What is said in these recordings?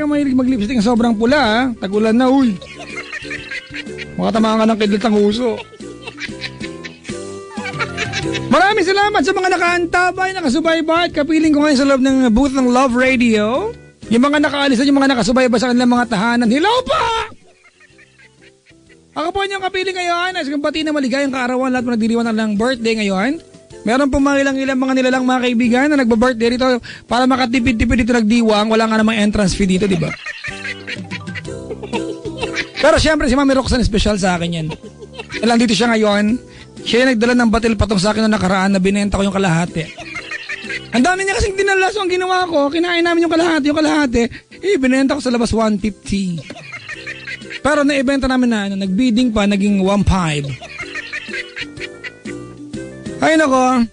kang mahilig mag-lipstick na sobrang pula ha. Tagulan na, uy. Makatamaan ka ng kidlat ng uso. Maraming salamat sa mga nakaantabay, nakasubaybay at kapiling ko ngayon sa loob ng booth ng Love Radio. Yung mga nakaalis at yung mga nakasubaybay sa kanilang mga tahanan. Hello pa! Ako po niyong kapiling ngayon. As kumpati na maligayang kaarawan lahat mo nagdiriwan ng birthday ngayon. Meron po mga ilang mga nilalang mga kaibigan na nagba-birthday dito para makatipid-tipid dito nagdiwang. Wala nga namang entrance fee dito, di ba? Pero syempre si Mami Roxanne special sa akin yan. Lang dito siya ngayon. Siya yung nagdala ng batil patong sa akin noong nakaraan na binenta ko yung kalahati. Ang dami niya kasing dinala. So ang ginawa ko, kinain namin yung kalahati. Binenta ko sa labas 150. Pero naibenta namin na, nagbidding pa, naging 1.5. Ay nako.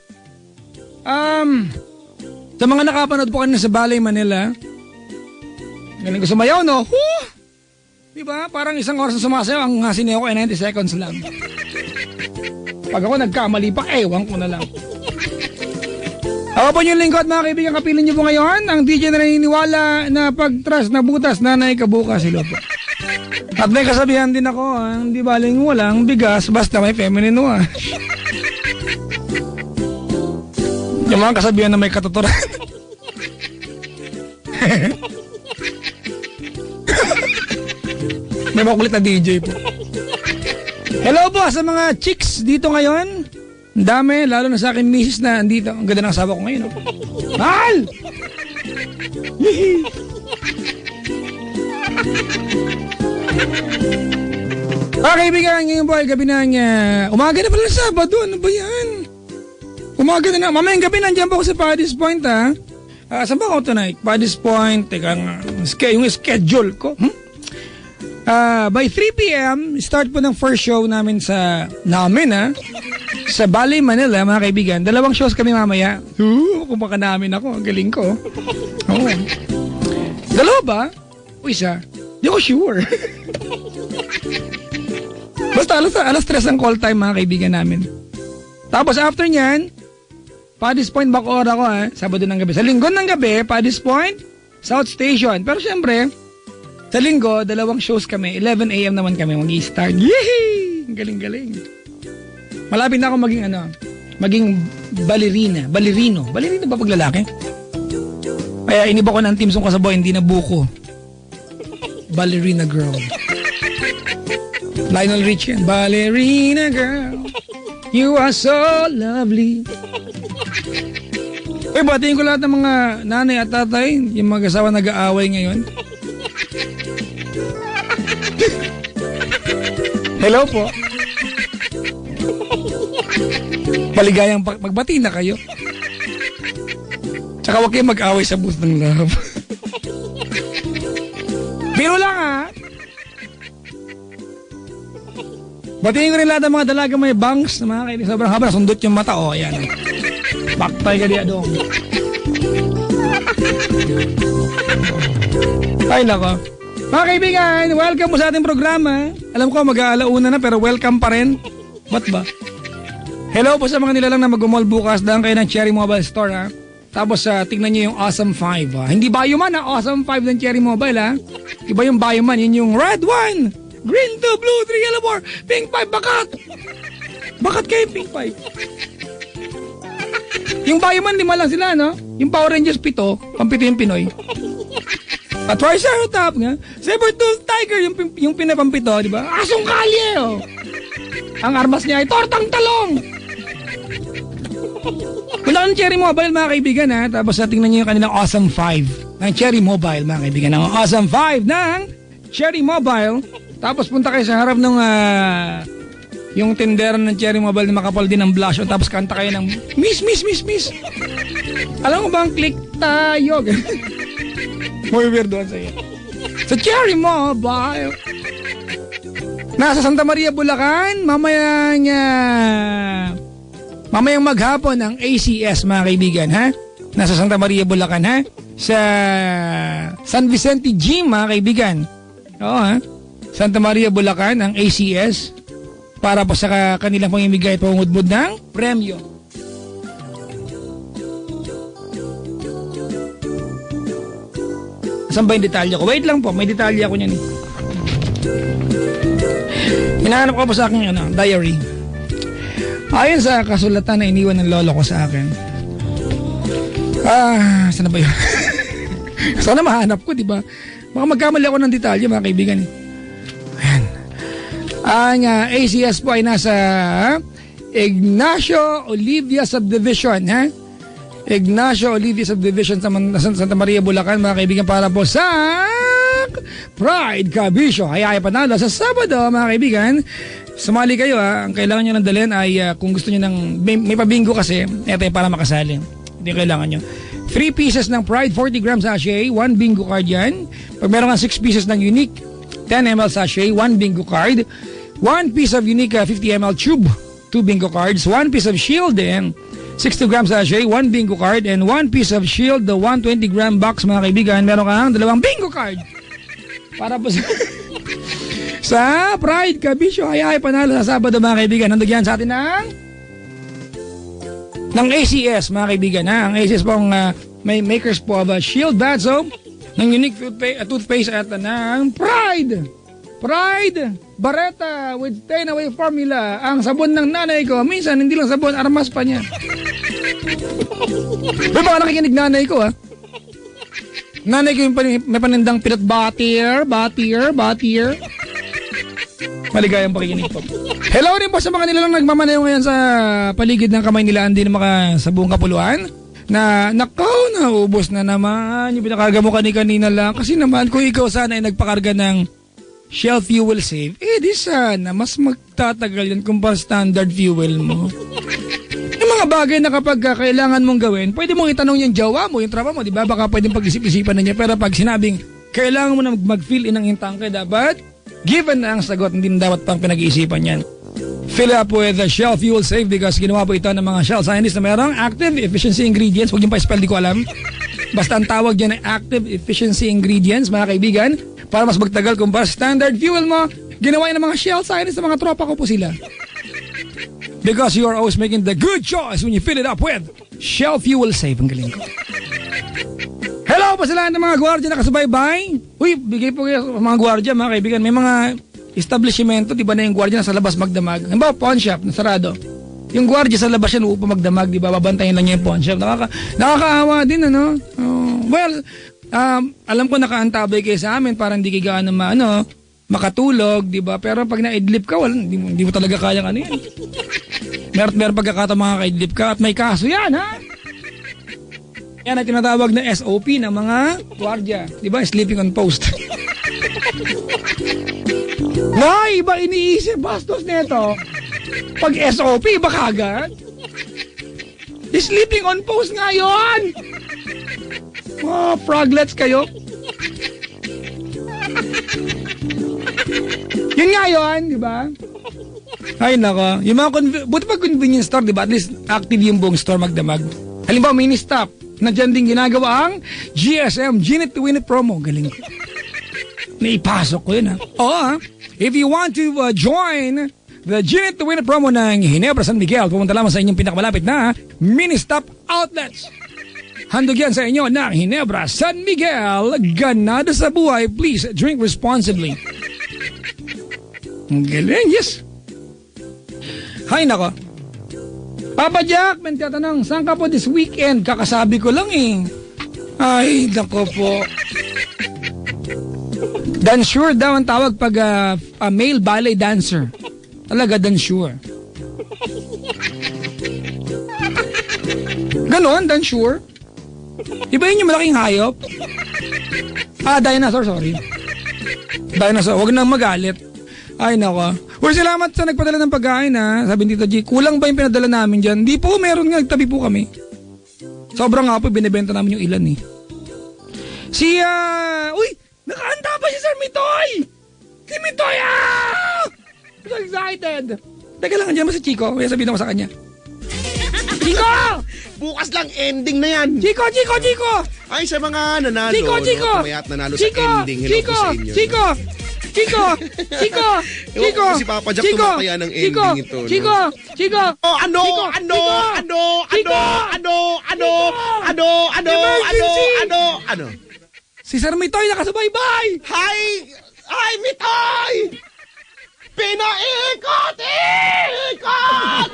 Sa mga nakapanood po kanina sa Balay Manila, galing ko sumayaw, no? Diba? Parang isang oras na sumasayaw, ang sinayaw ko ay 90 seconds lang. Pag ako nagkamali pa, ewan ko na lang. Ako po yung lingkod, mga kaibigan, kapilin niyo po ngayon, ang DJ na naniniwala na pag-trust na butas, nanay kabukas, sila po. At may kasabihan din ako, hindi baling walang bigas, basta may feminine wash. Yung mga kasabihan na may katuturan. May makulit na DJ po. Hello po sa mga chicks dito ngayon. Ang dami, lalo na sa akin misis na andito. Ang ganda ng asawa ko ngayon. Mahal! Kaibigan, ngayon po ay gabi ng umaga na pala Sabado. Ano ba yan? Umaga na na. Mamayang gabi nandiyan po ako sa Paddy's Point ha. Saan ba ako tonight? Paddy's Point. Teka nga. Yung schedule ko. By 3 p.m. start po ng first show namin sa Balay Manila, mga kaibigan. 2 shows kami mamaya. Kumaka namin ako. Ang galing ko. Oo. 2 ba? O isa? Di ako sure. Basta alas 3 ang call time, mga kaibigan namin. Tapos after nyan, Paddy's Point Bacoor ako Sabado ng gabi. Sa Linggo ng gabi, Paddy's Point, South Station. Pero syempre, sa Linggo, 2 shows kami. 11 a.m. naman kami mag-i-start. Yehey! Galing-galing. Malapit na ako maging ballerina. Ballerino ba pag lalaki? Kaya iniba ko ng Team Song Kasaboy, hindi na buko. Ballerina girl. Lionel Richie yan. Ballerina girl, you are so lovely. Batiin ko lahat ng mga nanay at tatay, yung mag-asawa nag-aaway ngayon. Hello po. Maligayang magbati na kayo. Tsaka huwag kayong mag-away sa booth ng Love. Biro lang Batiin ko rin lahat ng mga dalaga may bangs na mga kaibigan. Sobrang haba, sundot yung mata. Ayan. Baktay ka diya doon. Ay, nako. Mga kaibigan, welcome po sa ating programa. Alam ko mag-aalauna na pero welcome pa rin. Ba't ba? Hello po sa mga nilalang na mag-mall bukas. Daan kayo ng Cherry Mobile Store Tapos tignan nyo yung Awesome 5 Hindi Bioman Awesome 5 ng Cherry Mobile Iba yung Bioman, yun yung Red 1, Green 2, Blue 3, Yellow 4, Pink 5, bakat! Bakat kayo Pink 5. Yung Bioman 5 lang sila, no? Yung Power Rangers 7, pampito yung Pinoy. At Triceratops nga. Saber-tooth Tiger, yung pinapampito, di ba? Asong kalye, Ang armas niya ay tortang talong. Wala ng Cherry Mobile, mga kaibigan, Tapos tingnan niyo yung kanilang Awesome 5 ng Cherry Mobile, mga kaibigan. Ang Awesome 5 ng Cherry Mobile. Tapos punta kayo sa harap ng yung tindera ng Cherry Mobile na makapal din ng blush. Tapos kanta kayo ng Miss. Alam mo ba ang click tayo? Muy weird doon sa'yo. Sa Cherry Mobile. Nasa Santa Maria, Bulacan. Mamayang maghapon ang ACS, mga kaibigan, Nasa Santa Maria, Bulacan, Sa San Vicente Gym, mga kaibigan. Oo, Santa Maria, Bulacan, ang ACS. Para po sa kanilang pangimigay at pangudbud ng premyo. Saan ba yung detalye ko? Wait lang po, may detalye ako niyan. Hinahanap ko po sa aking diary. Ayon sa kasulatan na iniwan ng lolo ko sa akin. Saan na ba yun? Sana mahanap ko, di ba? Baka magkamali ako ng detalye, mga kaibigan. Ayan. Ang ACS po ay nasa Ignacio Olivia Subdivision, ha? Ignacio Olivia Subdivision sa Santa Maria, Bulacan, mga kaibigan, para po sa Pride Cabisyo. Hayaya panalo sa Sabado, mga kaibigan. Sumali kayo, ha. Ang kailangan nyo nang dalhin ay kung gusto nyo ng may pabingo kasi, eto yung para makasali. Ito yung kailangan nyo. 3 pieces ng Pride 40 grams sachet, 1 bingo card yan. Pag meron kang 6 pieces ng Unique 10 ml sachet, 1 bingo card. 1 piece of Unique 50 ml tube, 2 bingo cards. 1 piece of Shield and 60 grams sachet, 1 bingo card. And 1 piece of Shield, the 120 gram box, mga kaibigan. Meron kang 2 bingo card. Para po sa Pride Cabisyo, ay panalo sa Sabado, mga kaibigan. Nandun yan sa atin ng ACS, mga kaibigan, ha? Ang ACS po may makers po of Shield Bath Soap, ng Unique toothpaste at ng Pride Bareta with Stain Away Formula. Ang sabon ng nanay ko, minsan hindi lang sabon, armas pa niya. May baka nakikinig nanay ko, ha? Nanay ko yung may panindang peanut butter. Maligayang pakikinig po. Hello rin po sa mga nilalang nagmamaneho ngayon sa paligid ng kamay nila, hindi na sa buong kapuluan. Naubos na naman yung pinakarga mo kanina lang. Kasi naman kung ikaw sana ay nagpakarga ng Shell Fuel Save, di sana mas magtatagal yan kumpara standard fuel mo. Yung mga bagay na kapag kailangan mong gawin, pwede mong itanong yung jowa mo, yung tropa mo, di ba? Baka pwedeng pag-isip-isipan na niya. Pero pag sinabing kailangan mo na mag-fill in ang intangke, dapat given na ang sagot, hindi na dapat pang pinag-iisipan yan. Fill up with Shell Fuel Save because ginawa po ito ng mga Shell scientists na mayroong active efficiency ingredients. Huwag yung pa-spell, di ko alam. Basta ang tawag dyan ay active efficiency ingredients, mga kaibigan, para mas magtagal kumpara standard fuel mo. Ginawa yan ng mga Shell scientists na mga tropa ko po sila. Because you are always making the good choice when you fill it up with Shell Fuel Save. Ang galing ko. Hello pa sila ng mga gwardiya na kasubaybay. Uy, bigay po kayo mga gwardiya, mga kaibigan. May mga establishmento, di ba na yung gwardiya nasa labas magdamag. Halimbawa, pawn shop, nasarado. Yung gwardiya sa labas yan, upang magdamag, di ba? Babantayin lang niya yung pawn shop. Nakakaawa din, ano? Alam ko nakaantabay kayo sa amin para hindi kayo gaano makatulog, di ba? Pero pag na-idlip ka, hindi mo talaga kayang yan. Meron pagkakataon mga ka-idlip ka at may kaso yan, ha? Yan ay tinatawag na SOP ng mga gwardiya. Di ba? Sleeping on post. Iba iniisip bastos nito. Pag SOP, iba kagad. Sleeping on post nga yun. Froglets kayo. Yun nga yun, di ba? Ay nako. Yung mga buti pag convenience store, di ba? At least active yung buong store magdamag. Halimbawa, mini stop. Na dyan din ginagawa ang GSM, Ginit to Win It promo. Galing ko. Naipasok ko yun, ha? Oo, ha? If you want to join the Ginit to Win It promo ng Ginebra San Miguel, pumunta lamang sa inyong pinakamalapit na mini stop outlets. Handog yan sa inyo ng Ginebra San Miguel. Ganado sa buhay. Please drink responsibly. Ang galing, yes. Hay nako. Papa Jack, may tatanong, saan ka po this weekend? Kakasabi ko lang eh. Ay, nako po. Dansure daw ang tawag pag male ballet dancer. Talaga, dansure. Ganon, dansure. Iba yun yung malaking hayop? Dinosaur, sorry. Dinosaur, huwag nang magalit. Ay, nako. Salamat sa nagpadala ng pagkain, ha. Sabi ni Tito G, kulang ba yung pinadala namin dyan? Hindi po, meron nga, nagtabi po kami. Sobrang nga po, binibenta namin yung ilan, eh. Uy, nakahanda pa si Sir Mitoy! Si Mitoy, So excited! Teka lang, andyan mo si Chico. May sabihin ako sa kanya. Chico! Bukas lang, ending na yan. Chico! Ay, sa mga nanalo. Chico! Kumayat nanalo sa ending. Hello po sa inyo. Chico! Si Papa Jack tumakaya ng ending ito. Chico! Ano? Si Sir Mitoy nakasubaybay! Hi! Hi, Mitoy! Pinaikot! Ikot!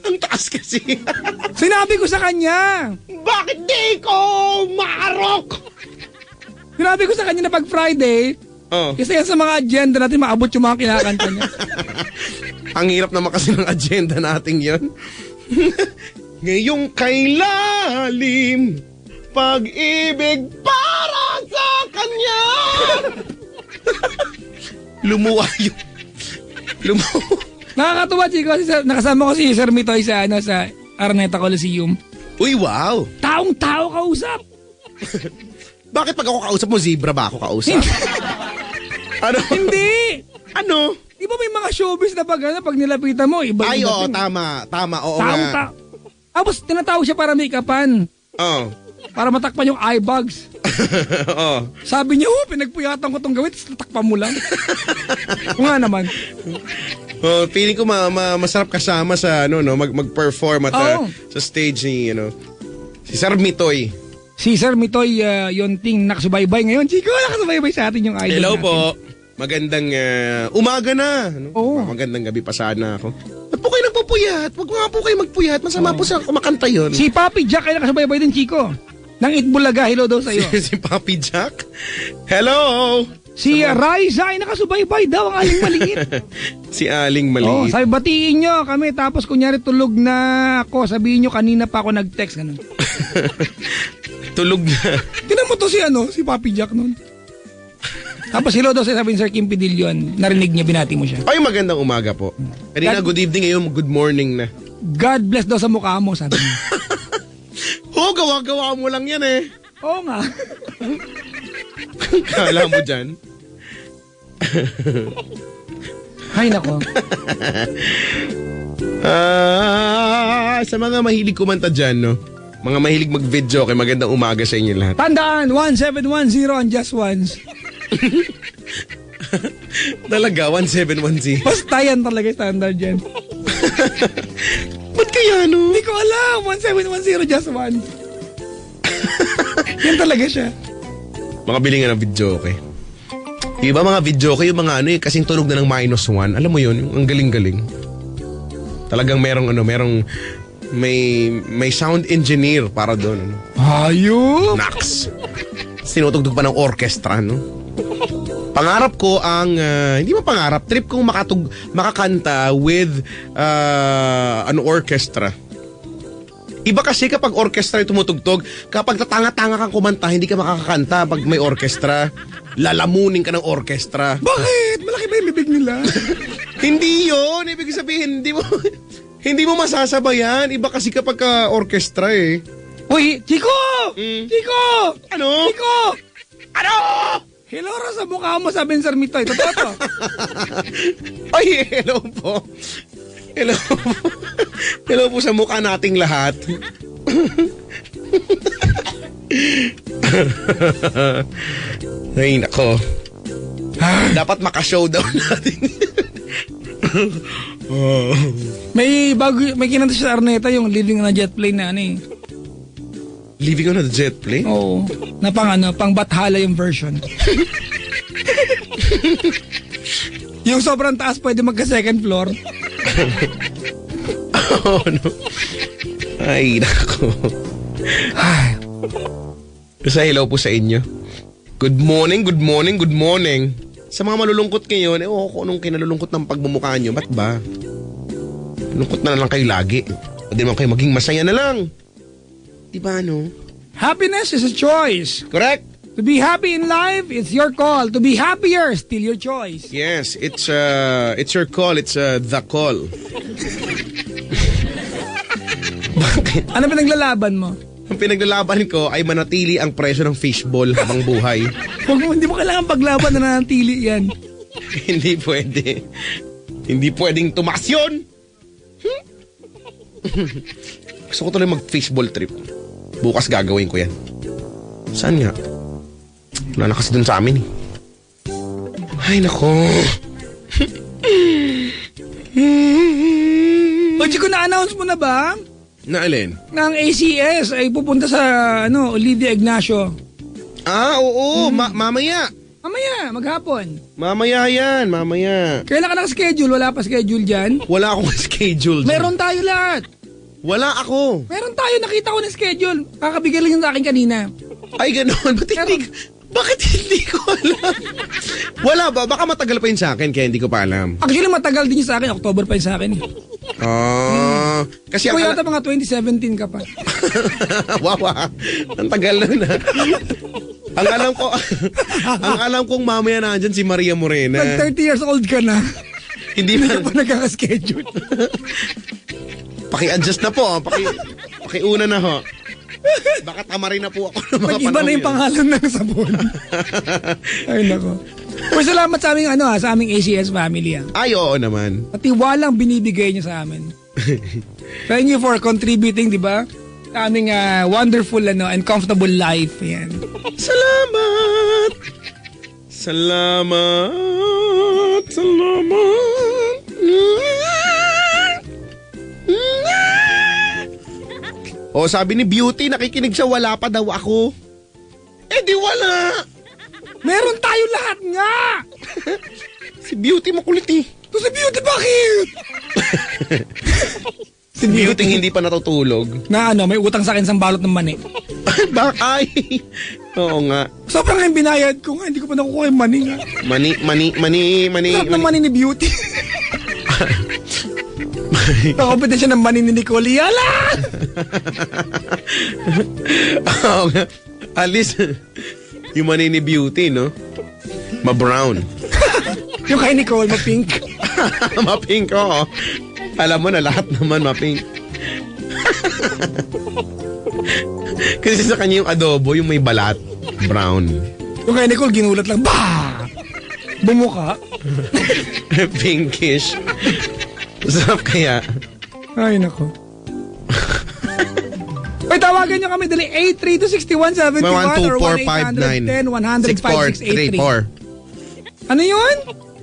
Ang taas kasi. Sinabi ko sa kanya! Bakit di ko maarok? Sinabi ko sa kanya na pag Friday, isa yan sa mga agenda natin, maabot yung mga kinakanta niya. Ang hirap naman kasi ng agenda natin yon. Ngayong kailalim, pag-ibig para sa kanya. Lumuwa yung... Nakakatuwa, Chico. Nakasama ko si Sir Mitoy sa Araneta Coliseum. Uy, wow. Taong-tao kausap. Bakit pag ako kausap mo, zebra ba ako kausap? Ano? Hindi. Ano? Di ba may mga showbiz na pag nilapitan mo, iba Ay, yung oo, dating. tama, oo nga. Tapos tinatawag siya para make-upan. Oo. Para matakpan yung eye bags. Oo. Sabi niya, pinagpuyatan ko tong gawin, tapos natakpan mo lang. Kung nga naman. Oh, feeling ko masarap kasama sa mag-perform at sa stage ni si Sir Mitoy. Si Sir Mitoy Yonting nakasubaybay ngayon. Chico, nakasubaybay sa atin yung idol. Hello natin. po. Magandang umaga na. Oo. Magandang gabi pa sana ako. Ba't po kayo nagpupuyat? Huwag nga po kayo magpuyat. Masama po sa kumakanta yun. Si Papi Jack ay nakasubaybay din, Chico. Nang Itbulaga, hello daw sa'yo. Si Papi Jack? Hello! Si Raisa ay nakasubaybay daw, ang aling maliit. Si Aling Maliit. Sabi, batiin nyo kami, tapos kunyari tulog na ako, sabihin nyo kanina pa ako nag-text. Ganun. Tulog na. Tinan mo to si Papi Jack nun. Tapos hello daw sabi ni Sir Kim Pidillion, narinig niya, binati mo siya. Ay, magandang umaga po. Kanina, good evening, ngayon, good morning na. God bless daw sa mukha mo, sabi niya. Gawa-gawa mo lang yan eh. Oo nga. Kala mo dyan? Hay nako. Sa mga mahilig kumanta dyan, no? Mga mahilig mag-video, kay magandang umaga sa inyo lahat. Tandaan, 1710 and just once. Talaga, 1710. Basta yan talaga standard dyan. Ba't kaya, no? Hindi ko alam, 1710 just once. Yan talaga siya. Mga bilingan ng video, okay? Iba mga video, yung mga kasing tunog na ng -1. Alam mo yun, yung ang galing-galing. Talagang merong may sound engineer para doon. Ayun! Nax! Sinutugtog pa ng orchestra, no? Pangarap ko hindi mo pangarap, trip kong makakanta with an orchestra. Iba kasi kapag orchestra yung tumutugtog, kapag tatanga-tanga kang kumanta, hindi ka makakakanta pag may orchestra. Lalamunin ka ng orchestra. Bakit? Malaki ba yung bibig nila? Hindi yun. Ibig sabihin, hindi mo masasabayan. Iba kasi kapag orchestra eh. Uy, Chico! Chico! Ano? Chico! Ano? Hello ra sa mukha mo, sabi ni Sir Mitoy. Totoo to. Ay, hello po. Hello po. Hello po sa mukha nating lahat. Ay, nako. Dapat maka-showdown natin. May kinanta siya sa Arneta yung Living on a Jet Plane na Living on a Jet Plane? Oo. Na pang Bathala yung version. Yung sobrang taas pwede magka-second floor. Oh, no. Ay, nako. Sa hello po sa inyo. Good morning, good morning, good morning. Sa mga malulungkot ngayon, kung anong kinalulungkot ng pagmumukha nyo, ba't ba? Lungkot na lang kayo lagi. Pwede naman kayo maging masaya na lang. Diba, no? Happiness is a choice. Correct. To be happy in life, it's your call. To be happier, still your choice. Yes, it's your call. It's the call. Bakit? Ano pinaglalaban mo? Ang pinaglalaban ko ay manatili ang presyo ng fishball habang buhay. Hindi mo kailangan paglaban na nanatili yan. Hindi pwede. Hindi pwedeng tumaas yun. Gusto ko tuloy mag-fishball trip. Bukas gagawin ko yan. Saan nga? Wala na kasi dun sa amin eh. Ay, nako. O, Chico, na-announce mo na ba? Na alin? Na ang ACS ay pupunta sa Olivia Ignacio. Oo. Mamaya. Mamaya, maghapon. Mamaya yan, mamaya. Kailan ka naka-schedule? Wala pa schedule dyan? Wala akong schedule dyan. Meron tayo lahat. Wala ako. Meron tayo, nakita ko na schedule. Kakabigay lang yun sa akin kanina. Ay, gano'n. Bakit hindi ko alam? Wala ba? Baka matagal pa yun sa akin, kaya hindi ko pa alam. Actually, matagal din yun sa akin. October pa yun sa akin. Kasi Ikaw yata mga 2017 ka pa. Wow, ang tagal na. Ang alam kong mamaya na andyan si Maria Morena. Pag 30 years old ka na, hindi ka pa nagkaka-schedule. Paki-adjust na po. Paki-una na ho. Baka tamarin na po ako ng mga Pag-iba na yung pangalan ng sabon. Ay, nako. Pero salamat sa aming ACS family. Ay, oo naman. Patiwalang binibigay niyo sa amin. Thank you for contributing, di ba? Sa aming wonderful and comfortable life. Yan. Salamat! Salamat! Salamat! Sabi ni Beauty, nakikinig siya, wala pa daw ako. Di wala! Meron tayo lahat nga! Si Beauty makulit eh. Si Beauty, bakit? Si Beauty hindi pa natutulog. Na may utang sa akin sa balot ng mani. Ay, oo nga. Sobrang yung binayad ko nga, hindi ko pa nakukuha yung mani nga. Mani. Sarap ng mani ni Beauty. Nakompetensya ng mani ni Nicole. Yala! Oo nga. At least, yung mani ni Beauty, no? Ma-brown. Yung kay Nicole, ma-pink. Ma-pink, oo. Alam mo na, lahat naman ma-pink. Kasi sa kanya yung adobo, yung may balat, brown. Yung kay Nicole, ginulat lang, bah! Bumuka. Pinkish. Sarap kaya. Ay, nako. Ay, tawagan nyo kami dali 832-6171 or 1-800-10-105-643. Ano yun?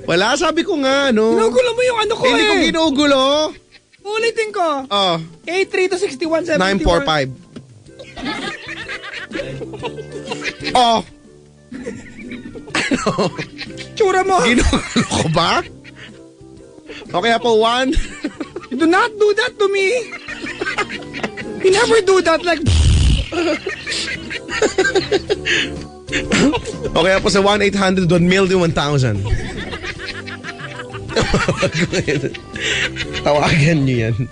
Wala, sabi ko nga, no? Ginugulo mo yung ko Hindi ko ginugulo. Ulitin ko. 832-6171. 945. Ano? Tsura mo. Ginugulo ko ba? Okay po, 1. Do not do that to me. You never do that like... Okay po sa 1-800-1,000,000. Tawagan niyo yan.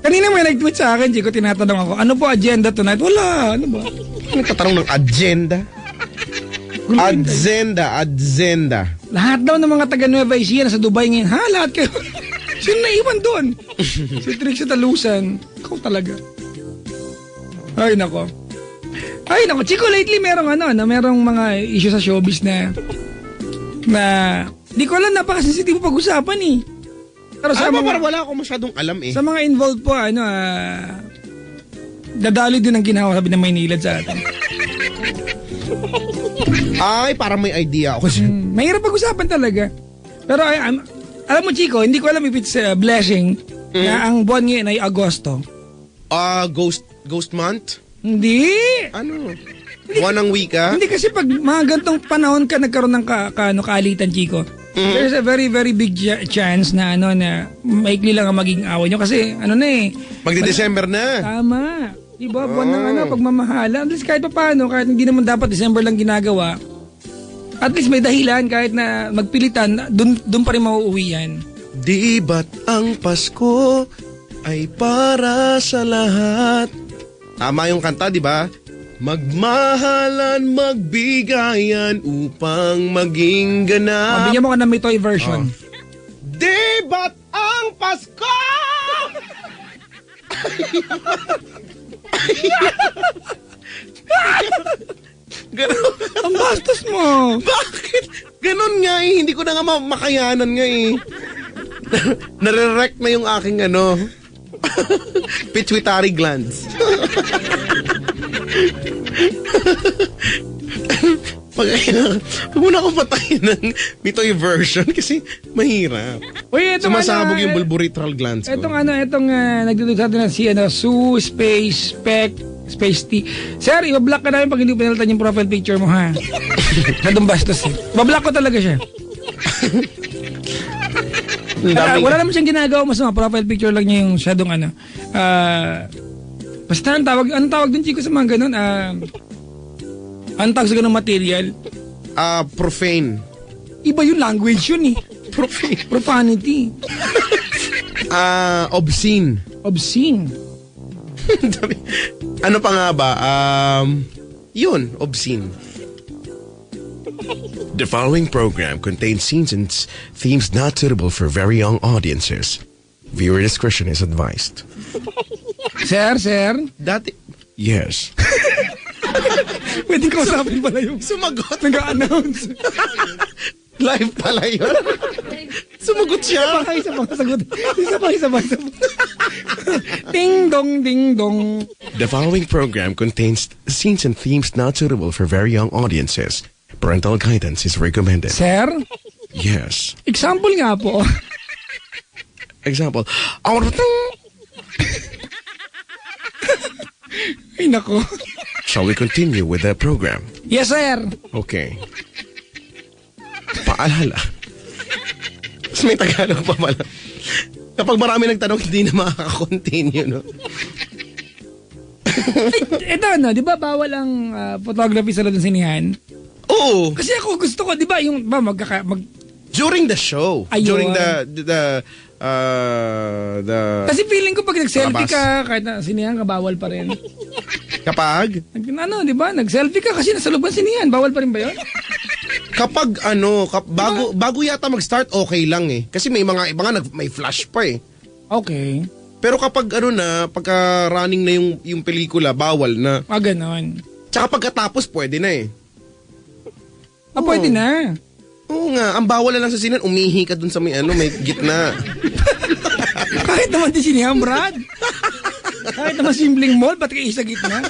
Kanina may nag-tweet sa akin, Chico, tinatanong ako, ano po agenda tonight? Wala, ano ba? Nagtatanong ng agenda? Agenda. Lahat daw ng mga taga Nueva Ecija na sa Dubai ngayon, ha? Lahat kayo. Sino naiwan doon? Si Trixie Talusan. Ikaw talaga. Ay, nako. Chico, lately merong merong mga issue sa showbiz na di ko alam, napaka-sensitive pag-usapan eh. Pero sa parang wala ako masyadong alam eh. Sa mga involved po, dadali din ang ginawa, sabi ng Maynilad sa atin. Ay, parang may idea ako. Mahirap pag-usapan talaga. Pero alam mo, Chico, hindi ko alam if it's a blessing na ang buwan ngayon ay Agosto. Ghost month? Hindi. Ano? Buwan ng wika? Hindi kasi pag mga gantong panahon ka nagkaroon ng kaalitan, Chico. There's a very, very big chance na na maikli lang ang magiging away nyo. Kasi Magdi-December na. Tama. Diba? Buwan ng pagmamahala. At least kahit pa paano, kahit hindi naman dapat December lang ginagawa, at least may dahilan kahit na magpilitan, dun pa rin mauuwi yan. Di ba't ang Pasko ay para sa lahat? Tama yung kanta, di ba? Magmahalan, magbigayan upang maging ganap. Bigyan mo ka ng Mitoy version. Di ba't ang Pasko? Ganon. Ang bastos mo. Bakit? Ganon nga eh. Hindi ko na nga makayanan nga eh. Nare-wreck na yung aking pituitary glands. Huwag muna akong patayin ng Mitoy version kasi mahirap. Uy, itong Sumasabog yung bulboretral glands ko. Itong nagdudod sa atin na si Sue Space T. Sir, ibablock ka namin pag hindi pinalitan yung profile picture mo, ha? Nadong bastos eh. Bablock ko talaga siya. Wala naman siyang ginagawa masama. Profile picture lang niya yung shadow basta anong tawag dun, Chico, sa mga ganun? Anong tawag sa ganun material? Profane. Iba yung language yun eh. Profane. Profanity. Obscene. Obscene. Ano pa nga ba? Yun, obscene. The following program contains scenes and themes not suitable for very young audiences. Viewer discretion is advised. Sir? Dati... Yes. Pwede kausapin pala yung Sumagot. nag-a-announce. Live pala yun. Sumagot siya. Isa pa. Ding dong, ding dong. The following program contains scenes and themes not suitable for very young audiences. Parental guidance is recommended. Sir? Yes. Example nga po. Example. Ay, nako. Shall we continue with the program? Yes, sir. Okay. Paalala. Mas may Tagalog pa pala. Kapag marami nagtanong, hindi na makaka-continue, no? Ito, di ba bawal ang photography sa Lodong Sinihan? Oo. Kasi ako gusto ko, di ba, yung During the show. Ayun. During the Kasi feeling ko pag nag-selfie Palabas. ka, kahit na sinihan ka, bawal pa rin. Kapag? Di ba? Nag-selfie ka kasi nasa loob ng sinihan, bawal pa rin ba yun? Kapag bago yata mag-start, okay lang eh. Kasi may mga iba nga may flash pa eh. Okay. Pero kapag pagka running na yung pelikula, bawal na. Ganon. Tsaka pagkatapos, pwede na eh. Pwede na. Oo nga, ang bawal na lang sa sinan, umihi ka dun sa may gitna. Kahit naman di sinihan, Brad. Kahit naman simpleng mall, ba't kayo sa gitna?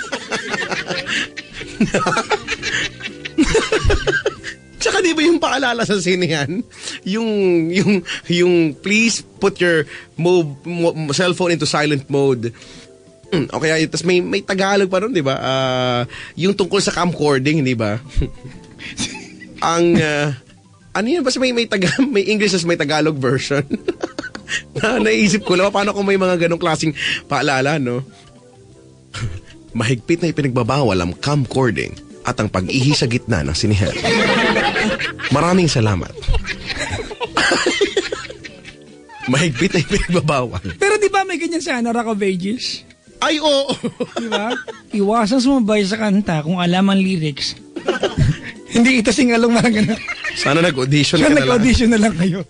Tsaka di ba yung paalala sa sinihan? Yung please put your cellphone into silent mode. Okay, tapos may Tagalog pa ron, di ba? Yung tungkol sa camcording, di ba? Ano yun? Basta may English as may Tagalog version. Naisip ko lang, paano kung may mga ganong klaseng paalala, no? Mahigpit na ipinagbabawal ang camcording at ang pag-ihi sa gitna ng sinihan. Maraming salamat. Mahigpit na ipinagbabawal. Pero di ba may ganyan sa Rock of Ages? Ay, oo. Di ba? Iwasang sumabay sa kanta kung alam ang lyrics. Hindi ito singalong mga ganun. Sana nag-audition ka na lang. Nag-audition na lang kayo.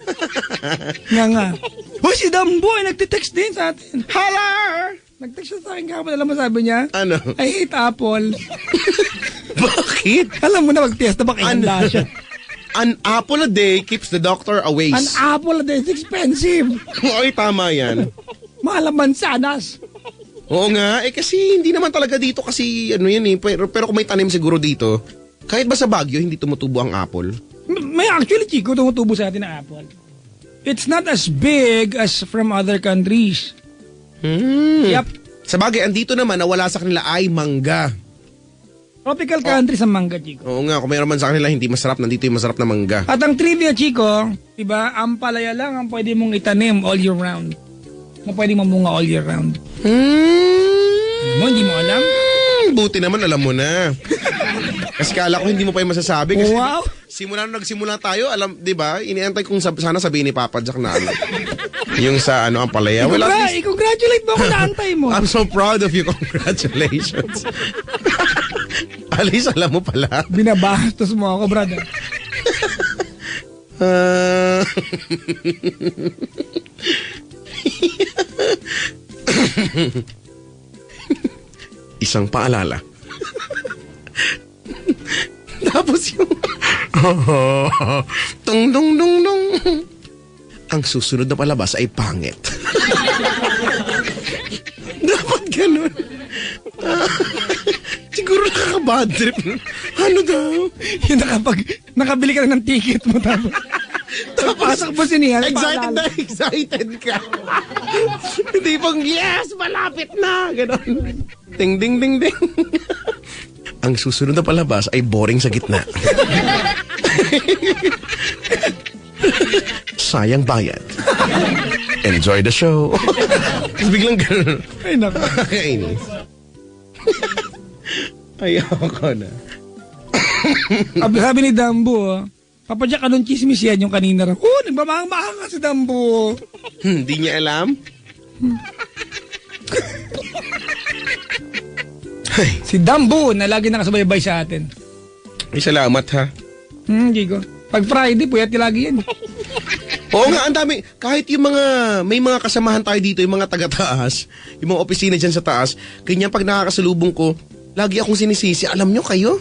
nga. Hoy, si Damboy, nagtitext din sa atin. Hala! Nag-text siya sa akin kapag alam mo sabi niya. Ano? I hate Apple. Bakit? Alam mo na mag-test na baka ihanda siya. An apple a day keeps the doctor away. An apple a day is expensive. Okay, tama yan. Mahal ang mansanas. Oo nga, kasi hindi naman talaga dito kasi yan eh. Pero kung may tanim siguro dito, kahit ba sa Baguio, hindi tumutubo ang apple? May actually, Chico, tumutubo sa atin ang apple. It's not as big as from other countries. Yep. Sa bagay, andito naman na wala sa kanila ay mangga. Tropical countries ang mangga, Chico. Oo nga, kung mayroon man sa kanila hindi masarap, nandito yung masarap na mangga. At ang trivia, Chico, diba, ang palaya lang ang pwede mong itanim all year round. Na pwede mamunga all year round. Hindi mo alam? Buti naman, alam mo na. Kasi kala ko hindi mo pa yung masasabi. Kasi wow! Nagsimula tayo, alam, di ba? Iniantay kong sana sabihin ni Papa Jack na alam. Yung sa ang palaya. Well, i-congratulate mo ako na antay mo. I'm so proud of you. Congratulations. Alice, alam mo pala. Binabastos mo ako, brother. Isang paalala. Tapos yung tung dong dong dong. Ang susunod na palabas ay pangit. Dapat ganun. Siguro Nakaka-bad trip. Ano daw? Yung nakabili ka na ng ticket mo tapos. Pasok mo sinihan. Excited na excited ka. Hindi pang, yes, malapit na. Ganon. Ding, ding, ding, ding. Ang susunod na palabas ay boring sa gitna. Sayang bayad. Enjoy the show. Tapos biglang gano'n. Ay, naku. Nakakainis. Ayoko na. Sabi ni Dambo, papadyak ka nung chismis yan yung kanina raw. Nagmamahang-mahang ka si Dambo. Hindi niya alam? Si Dambo na lagi nakasubaybay sa atin. Ay, salamat ha. Gigo. Pag Friday, puyat lagi yan. Oo nga, ang dami. Kahit yung may mga kasamahan tayo dito, yung mga taga-taas, yung mga opisina dyan sa taas, ganyan pag nakakasalubong ko, lagi akong sinisisi. Alam nyo kayo?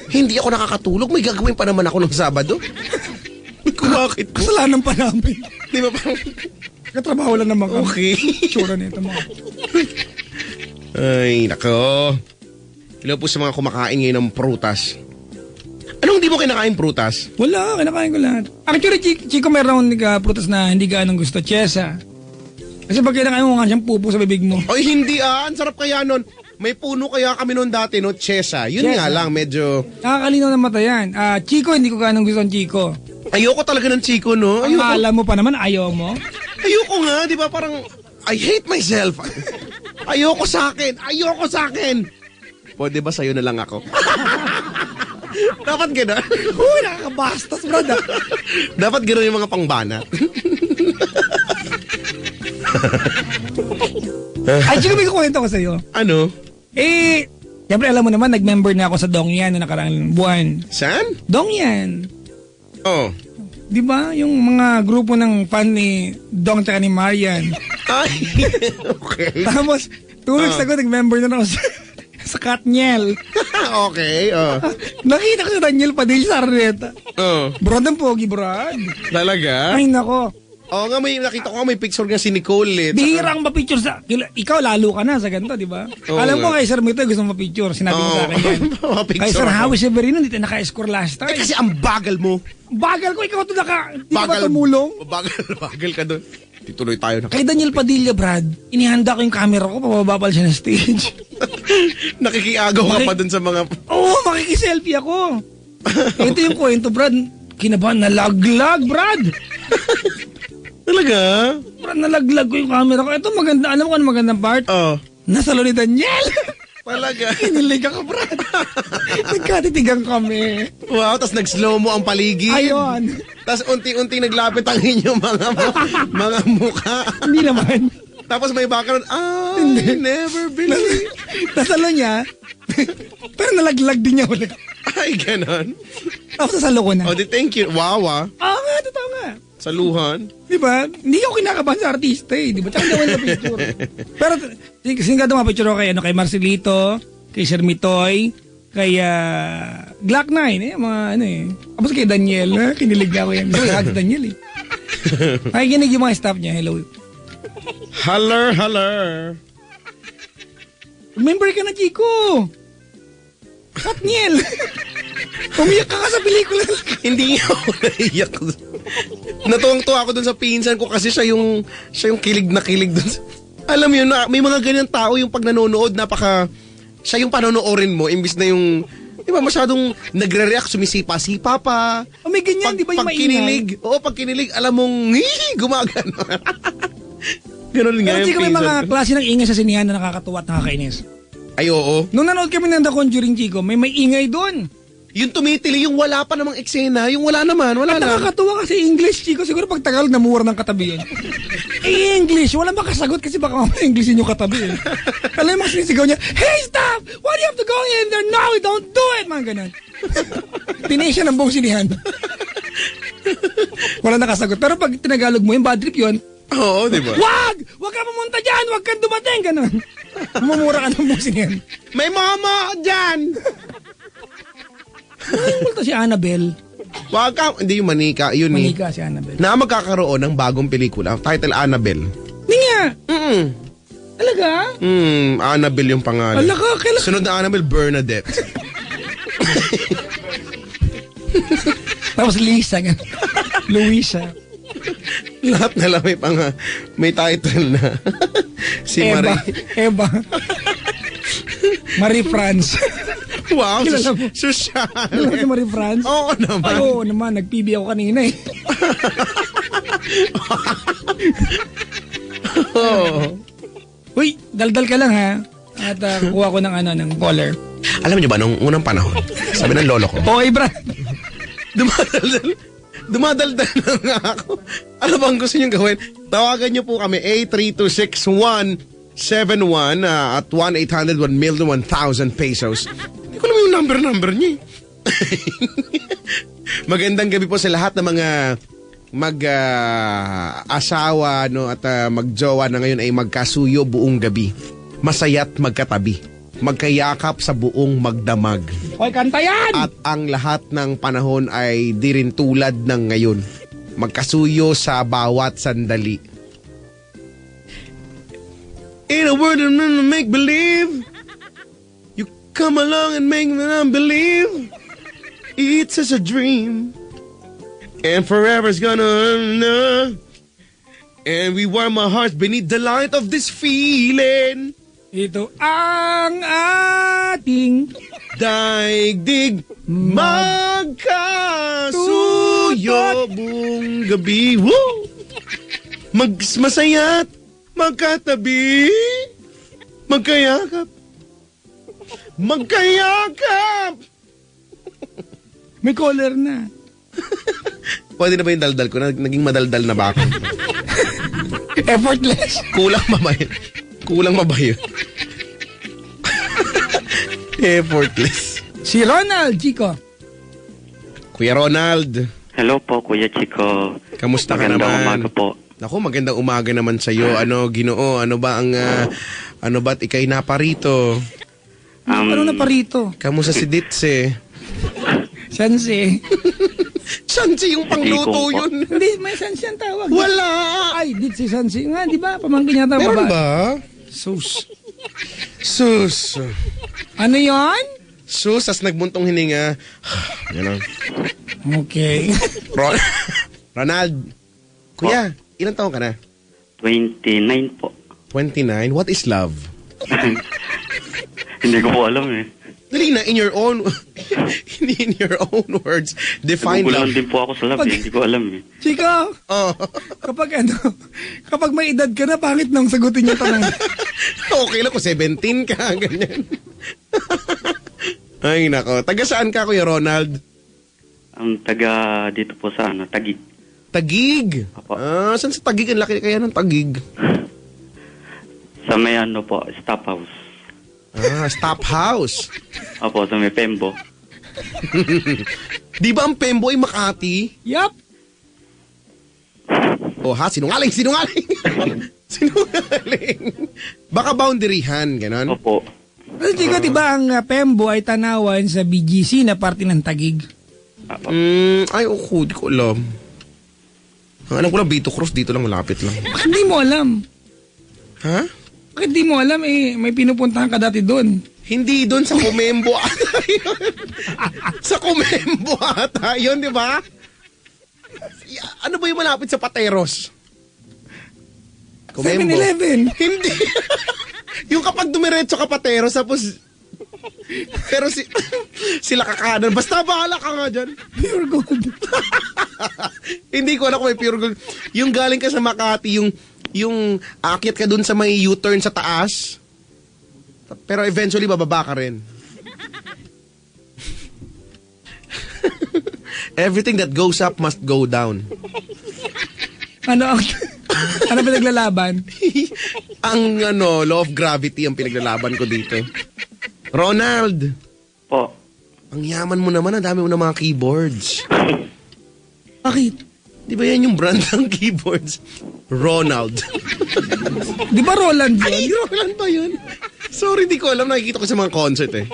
Hindi ako nakakatulog. May gagawin pa naman ako ng Sabado. Bakit po? Kasalanan pa namin. Di ba parang... Katrabaho lang naman kami. Okay. Tsura nito mga. Ay, nako. Hello po sa mga kumakain ngayon ng prutas. Anong di mo kinakain prutas? Wala, kinakain ko lahat. Actually, Chico, meron prutas na hindi gaanong gusto. Chesa. Kasi pag kinakain mo nga siyang pupo sa bibig mo. Ay, hindi Ang sarap kaya nun. May puno kaya kami noon dati, no? Chesa. Yun Chesa. nga lang, medyo... Nakakalinaw ng mata yan. Chico, hindi ko gaanong gusto ang Chico. Ayoko talaga ng Chico, no? Ang Ayoko. alam mo pa naman, ayaw mo. Ayoko nga, di ba? Parang, I hate myself. Ayoko sa akin. Ayoko sa akin. Pwede ba sa'yo na lang ako? Dapat gano'n. Uy, nakakabastos, bro. Dapat gano'n yung mga pangbana. Ay, Chico, may kukwento ko sa'yo. Ano? Siyempre alam mo naman, nag-member na ako sa Dongyan noong nakarang buwan. Saan? Dongyan. Oh. Di ba? Yung mga grupo ng fan ni Dong tsaka ni Marian. Ay, okay. Tapos, 2 weeks ago, nag-member na ako sa Katniel. Okay, Nakita ko si Daniel Padilla sa Araneta. Brad ang pogi, Brad. Talaga? Ay, nako. Oo nga, nakita ko may picture nga si Nicole. Bihirang mapicture sa... Ikaw, lalo ka na sa ganito, di ba? Alam mo, kay Sir Mito, gusto mo mapicture. Sinabi ko sa akin yan. Kay Sir Howie Severino, hindi tayo naka-score last time. Kasi ang bagal mo. Bagal ko, ikaw ito di ba tumulong? Bagal ka doon. Tituloy tayo na. Kay Daniel Padilla, Brad, inihanda ko yung camera ko, pababapal siya ng stage. Nakikiagaw ka pa doon sa mga... Oo, makikiselfie ako. Ito yung kwento, Brad. Kinabahan, nalaglag, Brad. Talaga? Brad, nalaglag ko yung camera ko. Ito maganda, alam mo ano magandang part? Nasa lo ni Daniel. Talaga? Kinilig ako, Brad. Nagkatitigang kami. Wow, tas nag-slow mo ang paligid. Ayun. Tas unti-unti naglapit ang inyong mga mukha. Hindi naman. Tapos may background, I never believe. Nasalo niya. Pero nalaglag din niya ulit. Ay, ganon. Tapos nasalo ko na. Oh, thank you. Wow, nga, totoo nga. Saluhan. Di ba? Hindi ako kinakabahan sa artista eh. Di ba? Tsaka dawan na picture. Pero, singado mga picture ko kay Marcelito, kay Sir Mitoy, kay Glock 9, mga Tapos kay Daniel, kinilig na ako yan. Gusto ko Daniel eh. Nakikinig yung mga staff niya. Hello. Haller. Remember ka na, Chico. Katniel. Umiyak ka sa pelikula. Hindi nga ako naiyak. Natuwang-tuwa ako dun sa pinsan ko kasi siya yung kilig na kilig dun. Alam mo yun, may mga ganyan tao yung pag nanonood, siya yung panonoorin mo, imbis na yung, di ba, masyadong nagre-react, sumisipa-sipa pa. May ganyan, di ba yung maingay? Pag kinilig, alam mong, gumagano. Ganun nga pero yung Chico, may mga klase ng ingay sa sinihan na nakakatuwa at nakakainis. Ay, oo. Nung nanood kami ng The Conjuring, Chico, may ingay doon. Yung tumitili, yung wala pa namang eksena, yung wala naman, wala at na. Nakakatuwa kasi English, Chico. Siguro pag Tagalog, namura ng katabi yun. English, wala makasagot kasi baka mamaya Englishin yung katabi. Alam mo, sinisigaw niya, hey, stop! Why do you have to go in there? No, don't do it! Mga ganun. Tinay siya ng buong sinihan. Wala nakasagot. Pero pag tinagalog mo, yung bad trip yun, oo, di ba? wag! Wag ka pumunta dyan! Wag kang dumating! Ganun. Mumura ka ng buong sinihan. May mama dyan! Ay, multo si Annabelle. Wag ka, hindi yung Manika, yun Manika si Annabelle. Na magkakaroon ng bagong pelikula, title Annabelle. Hindi nga. Talaga? Annabelle yung pangalan. Ala ka, kailan? Sunod na Annabelle, Bernadette. Tapos Lisa, ganun. Luisa. Lahat na lang may title na. Si Eva. Marie. Eva. Marie France. Wow, Kilala mo? social. Alam mo si Marie France? Oo naman. Ay, oo naman. Nag-PB ako kanina eh. Oh. Uy, daldal ka lang ha. At kuha ko ng caller. Alam niyo ba, nung unang panahon, sabi ng lolo ko, Okay, Brad. dumadaldal na nga ako. Ano bang gusto niyong gawin? Tawagan niyo po kami, 8326171 at 1-800-1,000,000 pesos. Hindi ko alam yung number niya. Magandang gabi po sa lahat ng mga mag-asawa at magjowa na ngayon ay magkasuyo buong gabi. Masaya't magkatabi. Magkayakap sa buong magdamag. Hoy, kanta yan! At ang lahat ng panahon ay di rin tulad ng ngayon. Magkasuyo sa bawat sandali. In a world of make-believe, you come along and make me believe. It's just a dream. And forever's gonna and we warm our hearts beneath the light of this feeling. Ito ang ating daigdig magkasuyo buong gabi. Woo! Masaya't magkatabi. Magkayakap. Magkayakap. may caller na. Pwede na ba yung daldal ko? Naging madaldal na ba ako? Effortless. Kulang mabayo. Effortless. Si Ronald, Chico. Kuya Ronald. Hello po, Kuya Chico. Kamusta ka Magandang naman? umaga po. Naku, magandang umaga naman sa'yo. Ginoo, ano ba't ikay naparito? Ano na pa rito? Kamusta si Ditse? Sansi. Sansi yung pangluto Hindi ko yun. Hindi, may Sansi ang tawag. Wala! Ay, dit si Sansi. Nga, di ba? Pamangkin yata Meron babae. ba? Sus. Ano yon? Sus, as nagbuntong hininga. Yan ang. Okay. Ronald. Kuya, ilang taon ka na? 29 po. 29. What is love? Hindi ko po alam eh. Dali na, in your own words, define Nagugulan love. din po ako sa love eh. Hindi ko alam eh. Chico, Oh. kapag may edad ka na, pangit nang sagutin yung tanong. Okay lang kung 17 ka, ganyan. Ay, nako. Taga saan ka, Kuya Ronald? Ang taga dito po sa Taguig. Tagig. Apo. Saan sa Tagig? Ang laki kaya ng Tagig. Sa may po, Stop House. Stop House. Apo, sa may Pembo. Di ba ang Pembo ay Makati? Yup. Oh ha, sinungaling. Sinungaling. Baka boundaryhan, ganon. Opo. Pero Chico, di ba ang Pembo ay tanawan sa BGC na parte ng Tagig? Apo. Ay, di ko alam. Ang alam ko lang, Vito Cruz, dito lang, malapit lang. Bakit di mo alam? Ha? Bakit di mo alam may pinupuntahan ka dati doon? Hindi doon sa Kumembo ata yun. Sa Kumembo ata yun, di ba? Ano ba yung malapit sa Pateros? 7-Eleven. Hindi. Yung kapag dumiretso ka Pateros, tapos... Pero sila kakanan. Basta bahala ka nga dyan. Pure gold. Hindi ko alam kung may pure gold. Yung galing ka sa Makati, yung aakyat ka dun sa may U-turn sa taas. Pero eventually, bababa ka rin. Everything that goes up must go down. Ano pinaglalaban? Ang law of gravity ang pinaglalaban ko dito. Ronald, Po. ang yaman mo naman, ang dami mo ng mga keyboards. Bakit? Di ba yan yung brand ng keyboards? Ronald. Di ba Roland Ay, yun? Roland ba yun? Sorry, di ko alam. Nakikita ko sa mga concert eh.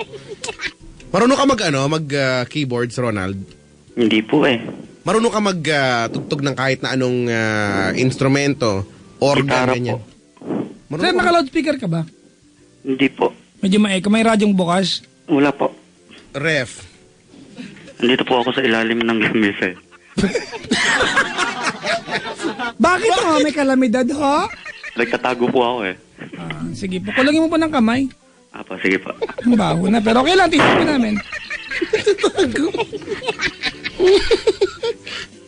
Marunong ka mag keyboards, Ronald? Hindi po eh. Marunong ka tugtog ng kahit na anong instrumento, organ, Gitara ganyan. po. Sir, naka-loudspeaker ka ba? Hindi po. Medyo maeko. May radyong bukas. Wala po. Ref. Nandito po ako sa ilalim ng lamesa. Bakit ho? May kalamidad ho? Nagtatago po ako eh. Sige po, kulangin mo po ng kamay. Apo, sige po. Ang baho na, pero okay lang, tingnan po namin.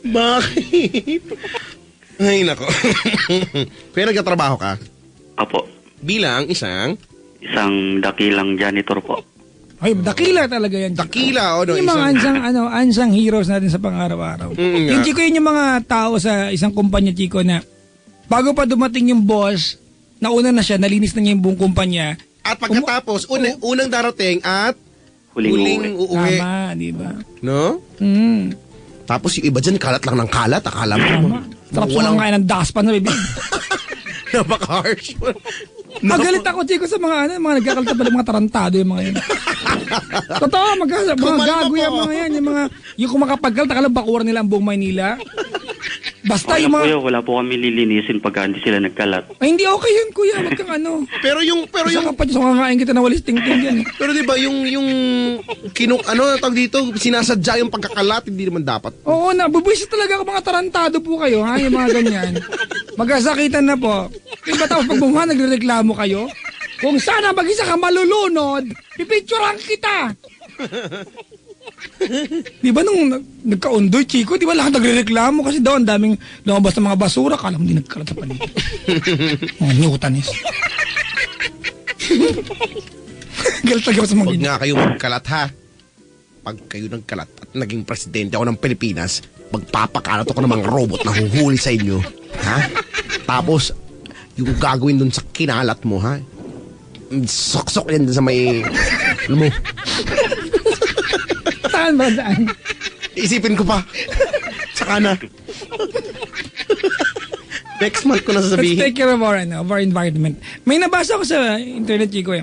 Bakit? Ay, nako. Pero nagtatrabaho ka? Apo. Bilang isang Isang dakilang janitor po. Ay, dakila talaga yan. dakila, o no? Yung mga ansang heroes natin sa pang-araw-araw. Nga. Yung Chico, yun yung mga tao sa isang kumpanya, Chico, na bago pa dumating yung boss, nauna na siya, nalinis na niya yung buong kumpanya. At pagkatapos, unang darating at huling uuwi. Tama, di ba? No? Tapos yung iba dyan, kalat lang ng kalat. Akala mo. Tama. Sarap sa lang kain ng daspan na bibig. Napaka-harsh. Magalit ako, Chico, sa mga nagkakalta pala mga tarantado yung mga yun. Totoo, mga gago yung mga yan. Yung kumakapagkalta, kalang bakuran nila ang buong Maynila. Basta yung mga... Kuya, wala po kami lilinisin pagka hindi sila nagkalat. Ay, hindi okay yun, kuya. Wag kang ano. Pero yung kangain kita na walis ting-ting yan. pero 'di ba yung tawag dito, sinasadya yung pagkakalat, hindi naman dapat. Oo, nabubuisit talaga ako, mga tarantado po kayo, ha? Yung mga ganyan. Magkasakitan na po. Diba tapos pag bumuha, nagrereklamo kayo? Kung sana mag-isa ka malulunod, pipicturean kita. Di ba nung nagka-undoy, Chico, di ba lahat nagre-reklamo kasi daw ang daming lumabas ng mga basura, kala mo di nagkalat sa paligid. Mga Newtonis. Galit talaga sa mga Huwag ganyan. nga kayo magkalat, ha? Pag kayo nagkalat at naging presidente ako ng Pilipinas, magpapakalat ako ng mga robot na huhuli sa inyo. Ha? Tapos, yung gagawin dun sa kinalat mo, ha? Sok-sok yan dun sa may... Alam mo, Saan ba? Saan? isipin ko pa. Saka na. Next month ko na Let's sasabihin. take care of our environment. May nabasa ko sa internet, Chico.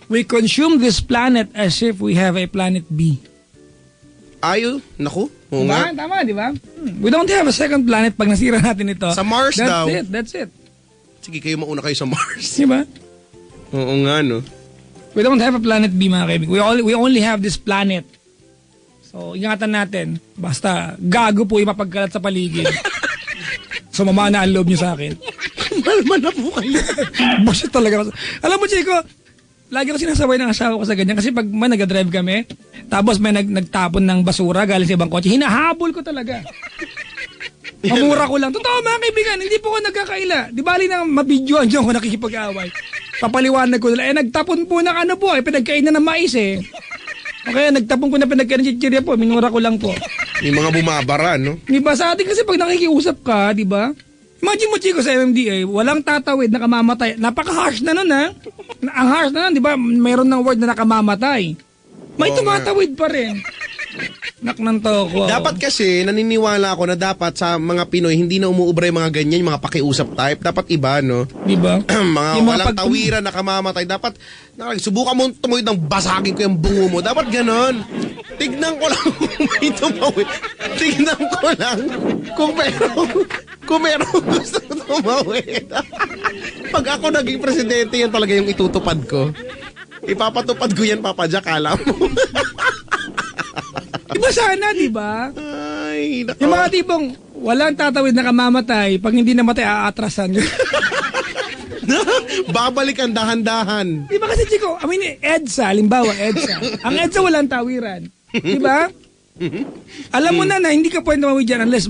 We consume this planet as if we have a planet B. Ayo, naku. Oo Diba? nga. Tama, di ba? We don't have a second planet pag nasira natin ito. Sa Mars daw. That's it. Sige, kayo mauna kayo sa Mars. Di ba? Oo nga, no? We don't have a planet B, mga kaibigan. We only have this planet. So, ingatan natin. Basta, gago po yung mapagkalat sa paligid. Sumama na ang loob niyo sa akin. Malman na po kayo. Bullshit talaga. Alam mo, Chico, lagi ko sinasabay ng asawa ko sa ganyan kasi pag nag-drive kami, tapos may nagtapon ng basura galing sa ibang kotse, hinahabol ko talaga. Mamura ko lang. Totoo, mga kaibigan, hindi po ako nagkakaila. Di bali na mabidyoan dyan ako nakikipag-away. Papaliwanag ko nila. Nagtapon po ng ano po, pinagkainan ng mais eh. Okay, nagtapon ko na pinagkainan ng chichirya po, minura ko lang po. Yung mga bumabara, no? Di ba sa atin kasi pag nakikiusap ka, di ba? Imagine mo, Chico, sa MMDA, walang tatawid na kamamatay. Napaka-harsh na nun, ha? Ang harsh na nun, di ba? Mayroon ng word na nakamamatay. May Oo tumatawid pa rin. Naknan to ko. Dapat kasi, naniniwala ako na dapat sa mga Pinoy, hindi na umuubra yung mga ganyan, yung mga pakiusap type. Dapat iba, no? Di ba? mga Yung walang tawiran na kamamatay. Dapat, subukan mo tumuwid ng basagin ko yung bungo mo. Dapat ganon. Tignan ko lang kung may tumawid. Tignan ko lang kung meron gusto tumawid. Pag ako naging presidente, yan talaga yung itutupad ko. Ipapatupad ko yan, Papa Jack, alam mo. Di ba sana, di ba? Ay, nako. Yung mga tipong walang tatawid na kamamatay, pag hindi namatay, aatrasan. Babalik ang dahan-dahan. Di ba kasi, Chico, EDSA, halimbawa, EDSA. Ang EDSA walang tawiran. Di ba? Alam mo na hindi ka pwede tumawid dyan unless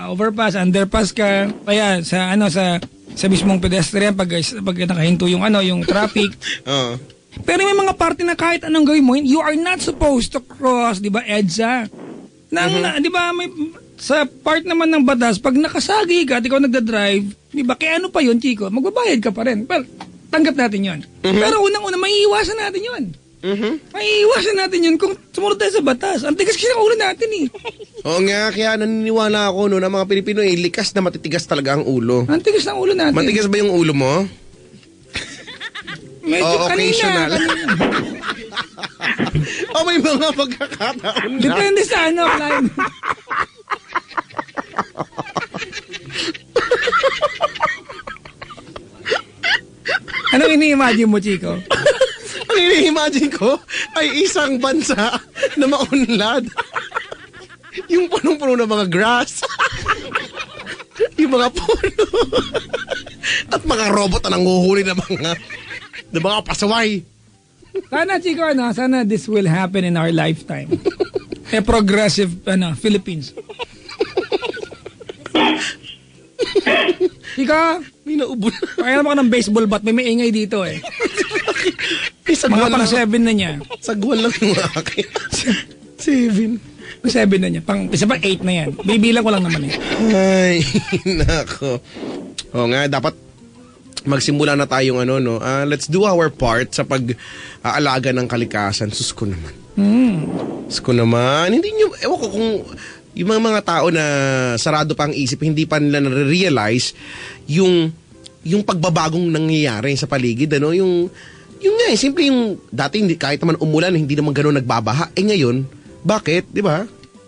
overpass, underpass ka, kaya sa mismong pedestrian pag nakahinto yung yung traffic. Pero may mga parte na kahit anong gawin mo, you are not supposed to cross, di ba, EDSA? Di ba, sa part naman ng batas, pag nakasagi ka at ikaw nagdadrive, di ba, kaya ano pa yun, Chico? Magbabayad ka pa rin. Pero, tanggap natin yun. Pero unang-una, maiiwasan natin yun. Maiiwasan natin yun kung sumunod tayo sa batas. Ang tigas kasi ng ulo natin eh. Oo nga, kaya naniniwala ako na mga Pilipino likas na matitigas talaga ang ulo. Ang tigas ng ulo natin. Matigas ba yung ulo mo? Medyo occasional. kanina. May mga pagkakataon na. Depende sa climate. Anong ini-imagine mo, Chico? Ang ini-imagine ko ay isang bansa na maunlad. Yung punong-puno ng mga grass. Yung mga puno. At mga robot na nanguhuli ng mga pasaway. Sana, Chico, sana this will happen in our lifetime. Progressive, Philippines. Chico, May naubo na. kaya naman ka ng baseball bat, may maingay dito eh. Mga pang 7 na niya. Sagwan lang yung akin. 7. Pang 7 na niya. Isa pa 8 na yan. Bibilang ko lang naman eh. Ay, nako. O nga, dapat magsimula na tayong let's do our part sa pag-aalaga ng kalikasan. Sus ko naman. Sus ko naman. Hindi nyo, ewan ko kung yung mga tao na sarado pa ang isip, hindi pa nila na-realize yung pagbabagong nangyayari sa paligid. Yung nga simple yung dati kahit naman umulan, hindi naman gano'n nagbabaha. Ngayon, bakit? Di ba?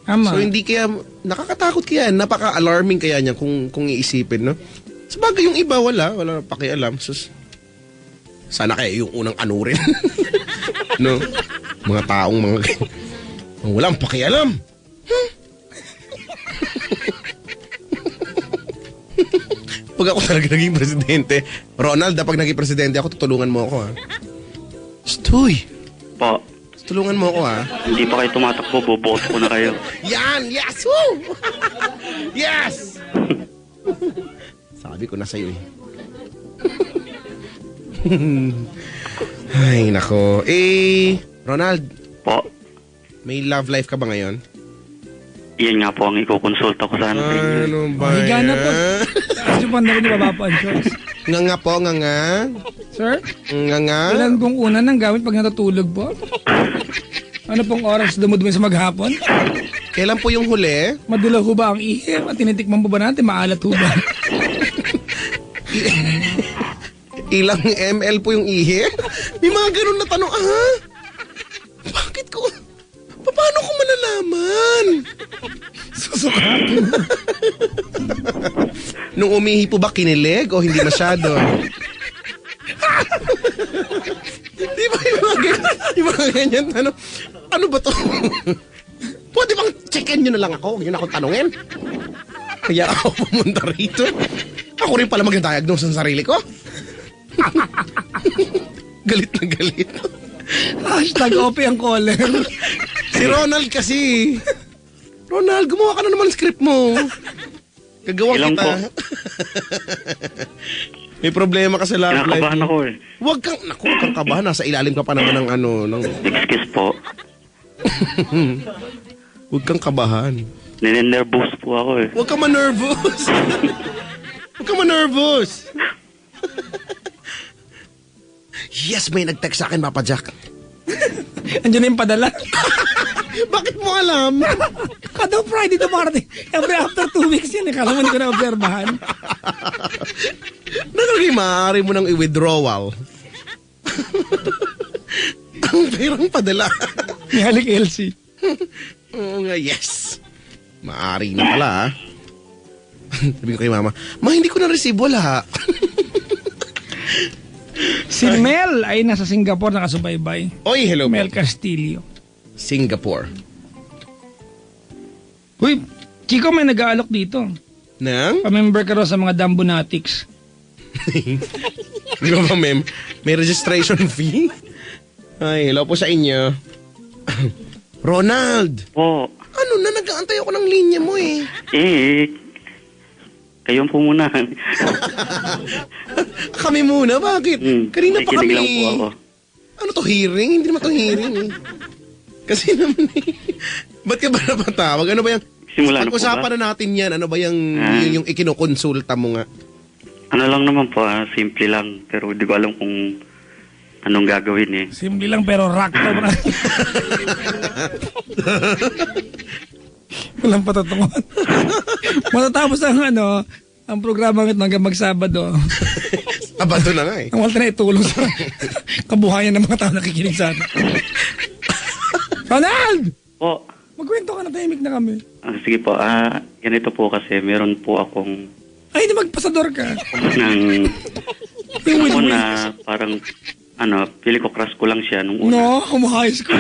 Ama. So hindi kaya, nakakatakot kaya, napaka-alarming kaya niya kung iisipin, no? Sabagay yung iba, wala pakialam. Sus, sana kaya yung unang rin. No? Mga taong walang pakialam. Pag ako talaga naging presidente, Ronald, pag naging presidente ako, tutulungan mo ako, ha? Stoy! Po, Tulungan mo ako, ha? hindi pa kayo tumatakbo, boboto ko na kayo. Yan! Yes! Woo! Yes! Sabi ko na sa'yo, eh. Ay, nako. Ronald, Po, may love life ka ba ngayon? iyan nga po ang ikukonsulta ko sana sa inyo. Ano ba Higa na po. yan? Taas yung panda ko ni Baba Panchos. Nga po, nga. Sir, Nga. ilan pong una ng gamit pag natutulog po? Ano pong oras dumudumi sa maghapon? Kailan po yung huli? Madula ho ba ang ihip? At tinitikman po ba natin? Maalat ho ba? Ilang ml po yung ihi? May mga ganun na tanong, bakit ko? Paano ko malalaman? Susukatin. Nung umihi po ba kinilig o hindi masyado? Di ba yung mga ganyan tanong? Ano ba to? Pwede bang checkin nyo na lang ako? Huwag nyo na akong tanungin. Kaya ako pumunta rito. Ako rin pala mag-diagnose ng sarili ko. Galit na galit. Hashtag OP ang caller. Si Ronald kasi. Ronald, gumawa ka na naman ng script mo. Gagawa Ilang kita. po? May problema ka sa love life. Kinakabahan ako eh. Huwag kang kabahan. Nasa ilalim ka pa naman ng Excuse po. Huwag kang kabahan. Ninenervous po ako eh. Huwag kang ma-nervous. Huwag kang ma-nervous. Yes, may nag-text sa akin, Papa Jack. Andiyan na yung padala. Bakit mo alam? Kada Friday to Marty. Every after 2 weeks yan. Kala mo hindi ko na-obserbahan. Nakalagay, maaari mo nang i-withdrawal. Ang perang padala. Ni Halik LC. Oo nga, yes. Maaari na pala, ha? Sabi ko kay Mama, hindi ko na-receive, wala. Si Mel ay nasa Singapore nakasubaybay. Oy, hello Mel po. Castillo. Singapore. Uy, Chico, may nag-aalok dito. Nang? Pamember ka raw sa mga Dambonatics. Di ba ba, ma'am? May registration fee? Ay, hello po sa inyo. Ronald! Po, Ano na, nag-aantay ako ng linya mo eh. kayo po muna. Kami muna, bakit? Kanina pa nakikinig kami. lang po ako. Ano to, hearing? Hindi naman to hearing eh. Kasi naman eh. Ba't ka ba napatawag? Ano ba yung... Simula na po Pag-usapan ba? na natin yan. Ano ba yung ikinukonsulta mo nga? Ano lang naman po, simple lang. Pero di ko alam kung anong gagawin eh. Simple lang pero rock to, bro. Walang patutungan. Matatapos ang programa ng hanggang magsabado. Abado na nga eh. Ang walta na itulong sa kabuhayan ng mga tao nakikinig sa atin. Ronald! Po, Magkwento ka na, tahimik na kami. sige po, ganito po kasi meron po akong Ay, hindi magpasador ka. ng Yung with Una, parang, pili ko crush ko lang siya nung una. No, high school.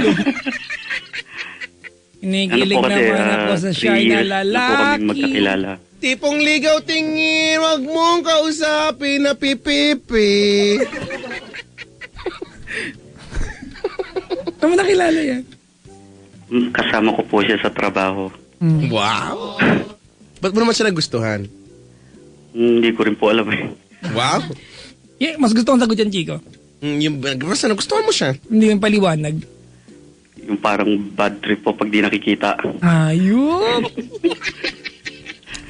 Inigilig naman ako sa 3 shy na years na po kami lalaki. magkakilala. Tipong ligaw tingin, wag mong kausapin na pipipi. Ano mo nakilala yan? Kasama ko po siya sa trabaho. Wow. Ba't mo naman siya nagustuhan? Hindi ko rin po alam eh. Wow. Yeah, mas gusto kong sagot yan, Chico. Yung basta nagustuhan mo siya. Hindi yung paliwanag. Yung parang bad trip po pag di nakikita. Ayun.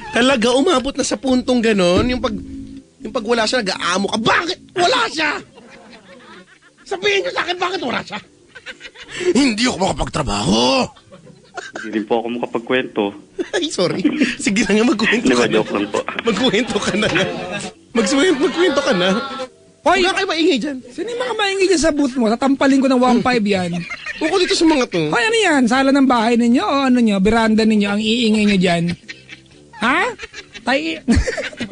Talaga, umabot na sa puntong ganon. Yung pag wala siya, nag-aamo ka. Bakit wala siya? Sabihin niyo sa akin, bakit wala siya? Hindi ako makapagtrabaho. Hindi rin po ako makapagkwento. Ay, sorry. Sige na nga, magkwento Di ka ba, na. joke lang po. Magkwento ka na nga. Magkwento ka na. Hoy, Huwag kayo maingay dyan. sino yung mga maingay dyan sa booth mo? Tatampalin ko ng 1.5 yan. Uko dito sa mga to. Hoy, ano yan? Sala ng bahay ninyo o ano nyo? Beranda ninyo? Ang iingay nyo dyan? Ha?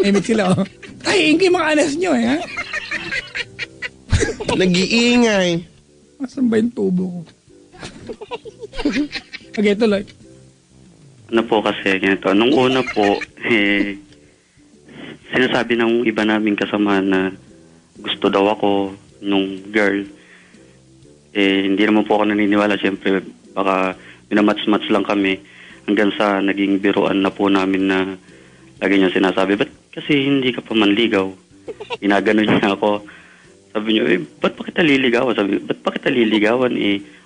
Emit sila, oh. Tayo-ingay mga anas nyo, eh, ha? Nag-iingay. Masan ba yung tubo ko? Okay, tuloy. Ano po kasi, ganito. Nung una po, sinasabi ng iba naming kasama na gusto daw ako nung girl. Hindi naman po ako naniniwala. Siyempre, baka minamats-mats lang kami hanggang sa naging biruan na po namin na lagi niya sinasabi, ba't kasi hindi ka pa manligaw? Ginaganon niya ako. Sabi niya, ba't pa kita liligawan? Sabi, ba't pa kita liligawan?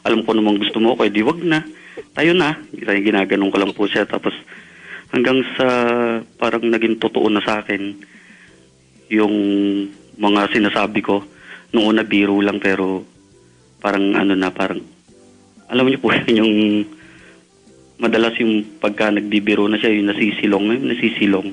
Alam ko namang gusto mo ako, di wag na. Tayo na. Ginaganon ko lang po siya. Tapos hanggang sa parang naging totoo na sa akin yung mga sinasabi ko. Noong una biro lang pero parang parang alam niyo po yung madalas yung pagka nagbibiro na siya, yung nasisilong.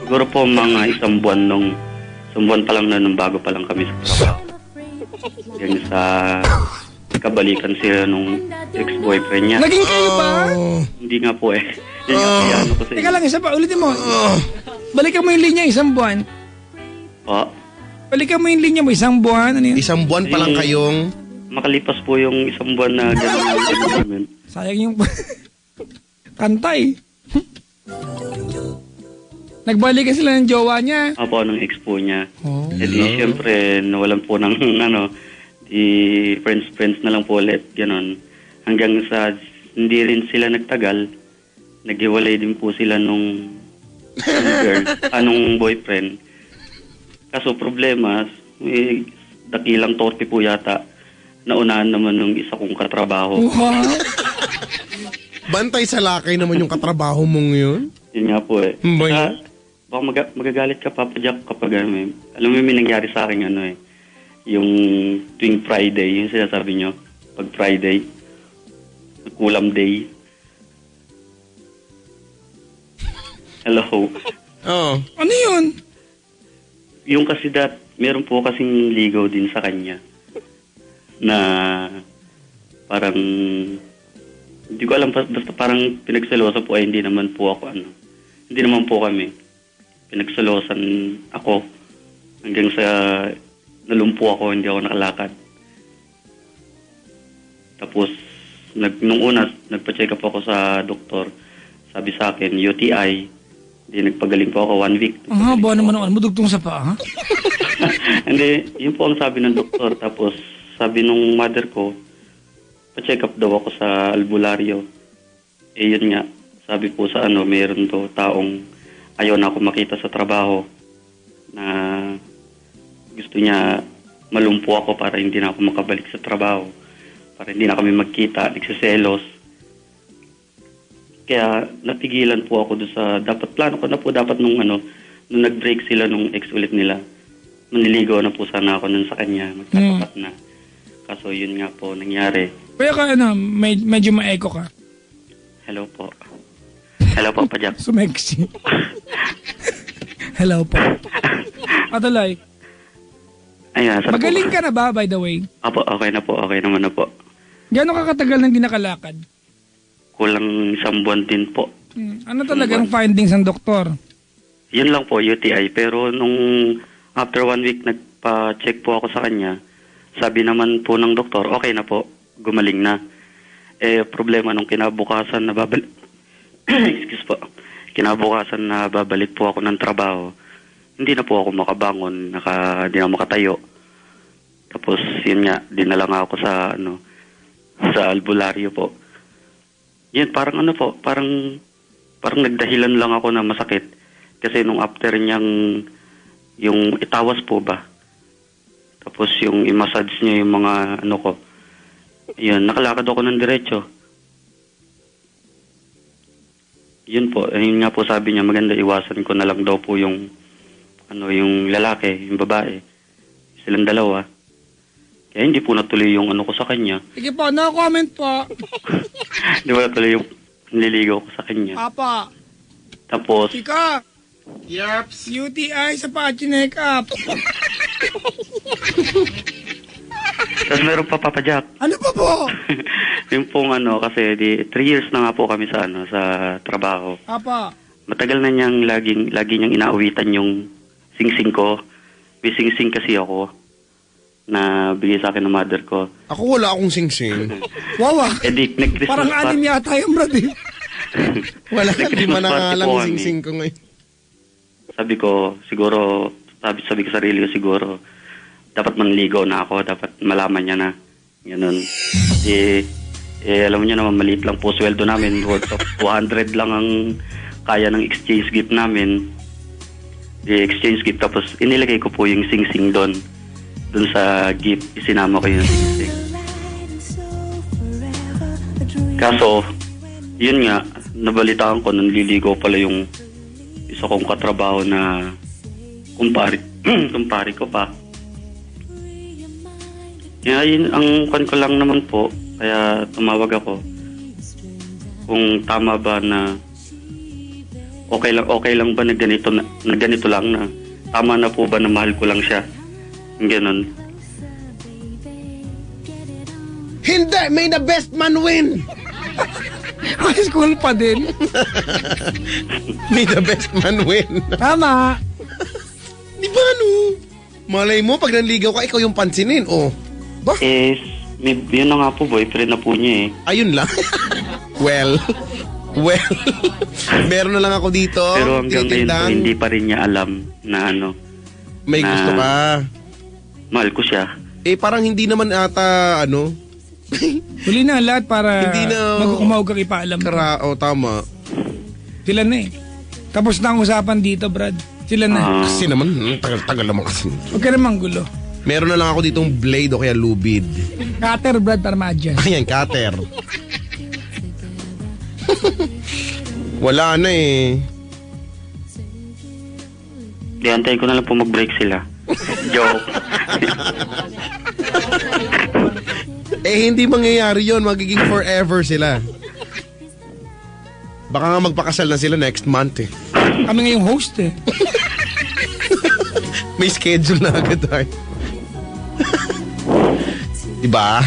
Siguro po mga isang buwan pa lang nung bago pa lang kami sa trabaho. Hanggang sa kabalikan sila nung ex-boyfriend niya. Naging kayo ba? Hindi nga po eh. Yun nga po yan ko sa Teka lang, isa pa. Ulitin mo. Balikan mo yung linya, isang buwan. Po. Balikan mo yung linya mo, isang buwan. Ano yun? Isang buwan pa lang kayong... Makalipas po yung isang buwan na gano'n namin. Sayang yung... Kantay. Nagbalikan sila ng jowa niya. Apo, ng ex po niya. Oh. E di, syempre, nawalan po ng, di friends na lang po ulit, gano'n. Hanggang sa, hindi rin sila nagtagal, naghiwalay din po sila nung girl, nung boyfriend. Kaso problema, may dakilang torpe po yata, naunahan naman nung isa kong katrabaho. Wow. Bantay sa lakay naman yung katrabaho mong yun. Yun nga po eh. Ba Saka, yun? baka magagalit ka, Papa Jack, kapag alam mo may nangyari sa akin yung tuwing Friday, yung sinasabi nyo, pag Friday, kulam day. Hello. Oo. Ano yun? Yung kasi meron po kasing ligaw din sa kanya na parang hindi ko alam, basta parang pinagsalosa po ay hindi naman po ako hindi naman po kami. Pinagsalosan ako hanggang sa nalumpo ako, hindi ako nakalakad. Tapos nung una nagpa-check up ako sa doktor. Sabi sa akin UTI. Hindi, nagpagaling po ako 1 week. Ang haba naman ang madugtong sa paa, ha? Hindi, yun po ang sabi ng doktor. Tapos sabi nung mother ko, pa-check up daw ako sa albularyo. Yun nga, sabi po sa mayroon to taong ayaw na ako makita sa trabaho na gusto niya malumpo ako para hindi na ako makabalik sa trabaho. Para hindi na kami magkita, nagsiselos. Kaya napigilan po ako doon sa plano ko na po dapat nung nag-break sila nung ex ulit nila. Maniligaw na po sana ako nun sa kanya, magtatapat na. Kaso yun nga po nangyari. Kaya ka medyo ma-echo ka. Hello po. Hello po, Pajak. Sumexy. Hello po. Patuloy. Ayan, sarap Magaling po. ka na ba, by the way? Apo, okay na po. Okay naman na po. Gano'n ka katagal nang di nakalakad? Kulang 1 buwan din po. Ano talagang findings ng doktor? Yun lang po, UTI. Pero nung after 1 week, nagpa-check po ako sa kanya. Sabi naman po ng doktor, okay na po, gumaling na. Problema nung kinabukasan na babalik, excuse po, kinabukasan na babalik po ako ng trabaho, hindi na po ako makabangon, hindi na makatayo. Tapos yun nga, dinala nga ako sa albularyo po. Yun, parang parang nagdahilan lang ako na masakit. Kasi nung after niyang, yung itawas po ba? Tapos yung i-massage niya yung mga ko. Yun, nakalakad ako ng diretso. Yun po, yun nga po sabi niya, maganda iwasan ko na lang daw po yung yung lalaki, yung babae. Silang dalawa. Kaya hindi po natuloy yung ko sa kanya. Sige po, no comment po. Hindi po natuloy yung nililigaw ko sa kanya. Apa, Tapos, Chika, Yaps. UTI sa pa-chinek up. tapos meron pa Papa Jack. Ano pa po? Yung pong kasi 3 years na nga po kami sa sa trabaho. Apa, Matagal na niyang lagi niyang inaawitan yung singsing ko. May singsing kasi ako na bigay sa akin ng mother ko. Ako wala akong singsing. wawa. Nag-Christmas Parang anim yata yung brad eh. Wala, Nag-Christmas lima na nga party lang po yung kami. singsing ko ngayon. Sabi ko, siguro, sabi ko sa sarili ko siguro, dapat manligaw na ako, dapat malaman niya na. Ganun. Alam niyo naman, maliit lang po sweldo namin. Worth of 200 lang ang kaya ng exchange gift namin. Exchange gift, tapos inilagay ko po yung sing-sing doon sa gift, isinama ko yung sing-sing. Kaso, yun nga, nabalitaan ko, nanliligaw pala yung isa kong katrabaho na kumpari ko pa. Kaya yun, ang kwan ko lang naman po, kaya tumawag ako. Kung tama ba na okay lang ba na ganito lang na tama na po ba na mahal ko lang siya? Ganun. Hindi! May the best man win! High school pa din. May the best man win. Tama. Di ba Malay mo, pag nanligaw ka, ikaw yung pansinin. Oh. Ba? Yun na nga po, boyfriend na po niya eh. Ayun lang. well, meron na lang ako dito. Pero hanggang ngayon po, tinitindang. hindi pa rin niya alam na May na- gusto ka. mahal ko siya. Parang hindi naman ata, Huli na ang lahat para Hindi na- magkukumawag ka ipaalam ko. tama. Sila na eh. Tapos na ang usapan dito, Brad. Sila na. Kasi naman, tagal naman kasi. Huwag ka namang gulo. Meron na lang ako ditong blade o kaya lubid. Cutter, Brad, para ma-adjust. Ayan, cutter. Wala na eh. Di, antayin ko na lang po mag-break sila. Joke. Hindi mangyayari yon, magiging forever sila. Baka nga magpakasal na sila next month eh. Kami ngayong host eh. May schedule na agad tayo. Diba?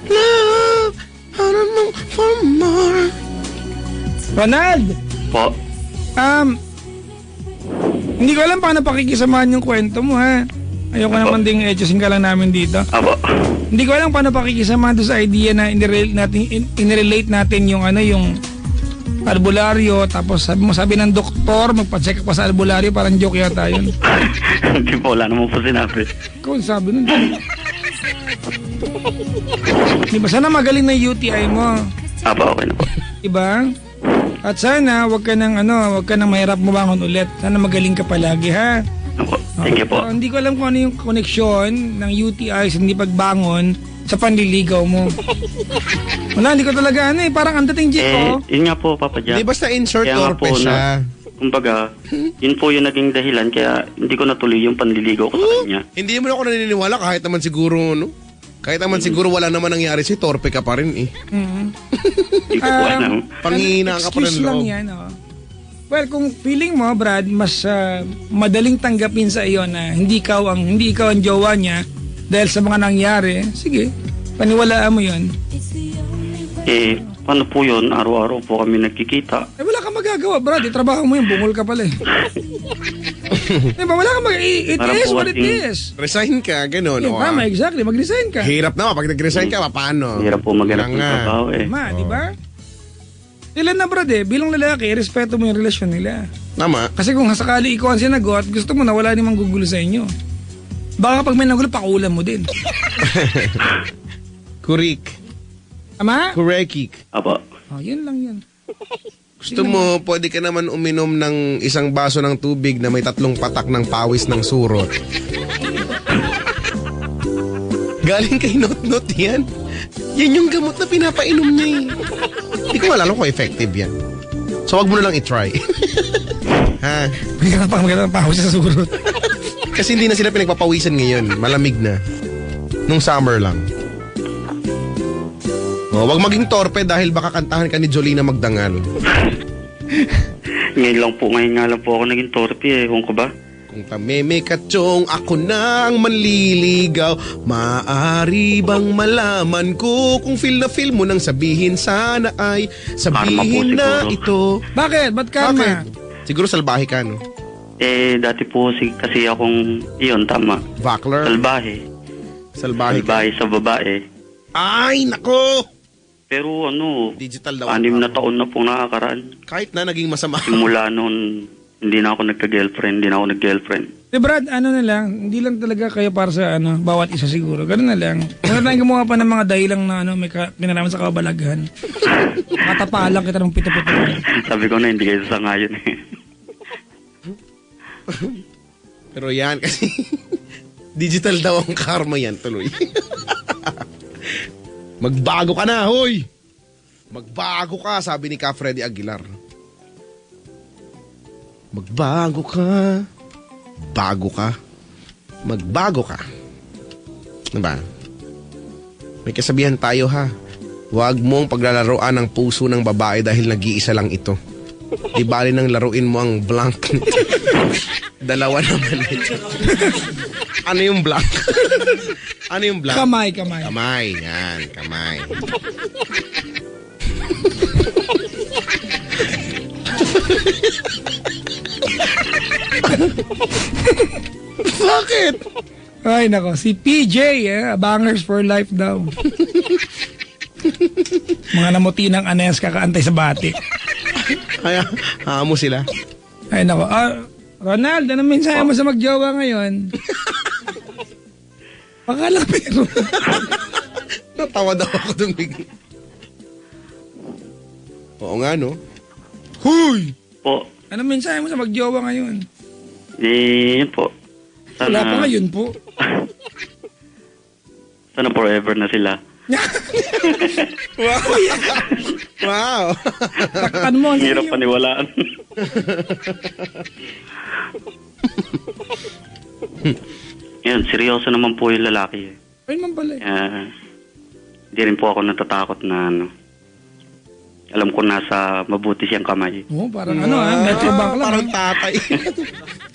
Love, I don't know for more. Ronald! Po. Hindi ko alam paano pakikisamahan yung kwento mo, ha? Ayoko naman ding etchosin ka lang namin dito. Apo. Hindi ko alam paano pakikisamahan doon sa idea na inirelate natin yung yung albularyo, tapos sabi ng doktor, magpa-check pa sa albularyo, parang joke yata yun. Hindi po, wala naman po sinabi. Ikaw ang sabi nun. Diba, sana magaling na UTI mo. Apo, okay na po. Diba? At sana, wag ka nang mahirap mabangon ulit. Sana magaling ka palagi, ha? Apo, thank you po. Pero hindi ko alam kung ano yung koneksyon ng UTI sa hindi pagbangon sa panliligaw mo. Wala, hindi ko talaga parang ang dating jeep ko. Yun nga po, Papa Jack. Di basta insert Kaya nga torpe po, siya. kumbaga, yun po yung naging dahilan, kaya hindi ko natuloy yung panliligaw ko sa kanya. Hindi mo na ako naniniwala kahit naman siguro, Kahit naman siguro wala naman nangyari si torpe ka pa rin eh. Hindi ko po alam. Panghihina ka pa Excuse ng lang loob. yan, Well, kung feeling mo, Brad, mas madaling tanggapin sa iyo na hindi ikaw ang jowa niya dahil sa mga nangyari, sige, paniwalaan mo 'yon. Paano po yun? Araw-araw po kami nagkikita. Wala kang magagawa, Brad. Trabaho mo yun, bungol ka pala eh. Diba, wala kang it is what it is. Resign ka, ganun. Tama, exactly. Mag-resign ka. Hirap na, pag nag-resign ka, paano? Hirap po maghanap ng trabaho eh. Di ba? Ilan na, Brad bilang lalaki, respeto mo yung relasyon nila. Tama. Kasi kung sakali ikaw ang sinagot, gusto mo na wala namang gugulo sa inyo. Baka pag may nagulo, pakulan mo din. Kurik. Tama? Kurekik. Apo. Yun lang yan. Gusto mo, pwede ka naman uminom ng isang baso ng tubig na may 3 patak ng pawis ng surot. Galing kay Not yan. Yan yung gamot na pinapainom niya eh. Hindi ko alam kung effective yan. So wag mo na lang i-try. Ha? Bigyan ka maganda ng pawis sa surot. Kasi hindi na sila pinagpapawisan ngayon. Malamig na. Nung summer lang. Wag maging torpe dahil baka kantahan ka ni Jolina Magdangal. Ngayon nga lang po ako naging torpe eh. Kung ko ba? Kung tameme ka chong, ako nang manliligaw. Maaari bang malaman ko kung feel na feel mo nang sabihin sana ay sabihin na ito. Bakit? Ba't karma? Siguro salbahe ka, no? Dati po kasi akong, iyon, tama. Vakler? Salbahe. Salbahe sa babae. Ay, nako! Pero digital daw. 6 na taon na pong nakakaraan. Kahit na naging masama. Simula noon, hindi na ako nagka-girlfriend. Brad, na lang, hindi lang talaga kayo para sa bawat isa siguro. Ganun na lang. Meron tayong gumawa pa ng mga dahilang na may pinalaman sa kabalaghan. Matapalang kita ng pito-pito. Sabi ko na, hindi kayo sangayon eh. Pero yan, kasi digital daw ang karma yan, tuloy. Magbago ka na, hoy! Magbago ka, sabi ni Ka Freddy Aguilar. Magbago ka. Bago ka. Magbago ka. Diba? May kasabihan tayo ha. Huwag mong paglalaroan ang puso ng babae dahil nag-iisa lang ito. Di bali nang laruin mo ang blank. Dalawa naman ito. Ano yung blank? Ano yung blank? Kamay. Kamay, yan. Kamay. Bakit? Ay, nako. Si PJ, bangers for life daw. Mga namuti ng anes kakaantay sa batik. Kaya, mo sila. Ay, nako. Ronald, ano mensahe mo sa magjowa ngayon? Pakala pero. Natawa daw ako dun bigla. Oo nga, no? Huy! Po. Ano mensahe mo sa magjowa ngayon? Yun po. Wala pa ngayon po. Sana forever na sila. Wow! Wow! Takpan mo. Hirap paniwalaan. Yan, seryoso naman po yung lalaki eh. Ayun man pala eh. Hindi rin po ako natatakot na alam ko nasa mabuti siyang kamay. Parang Metrobank lang. Parang tatay.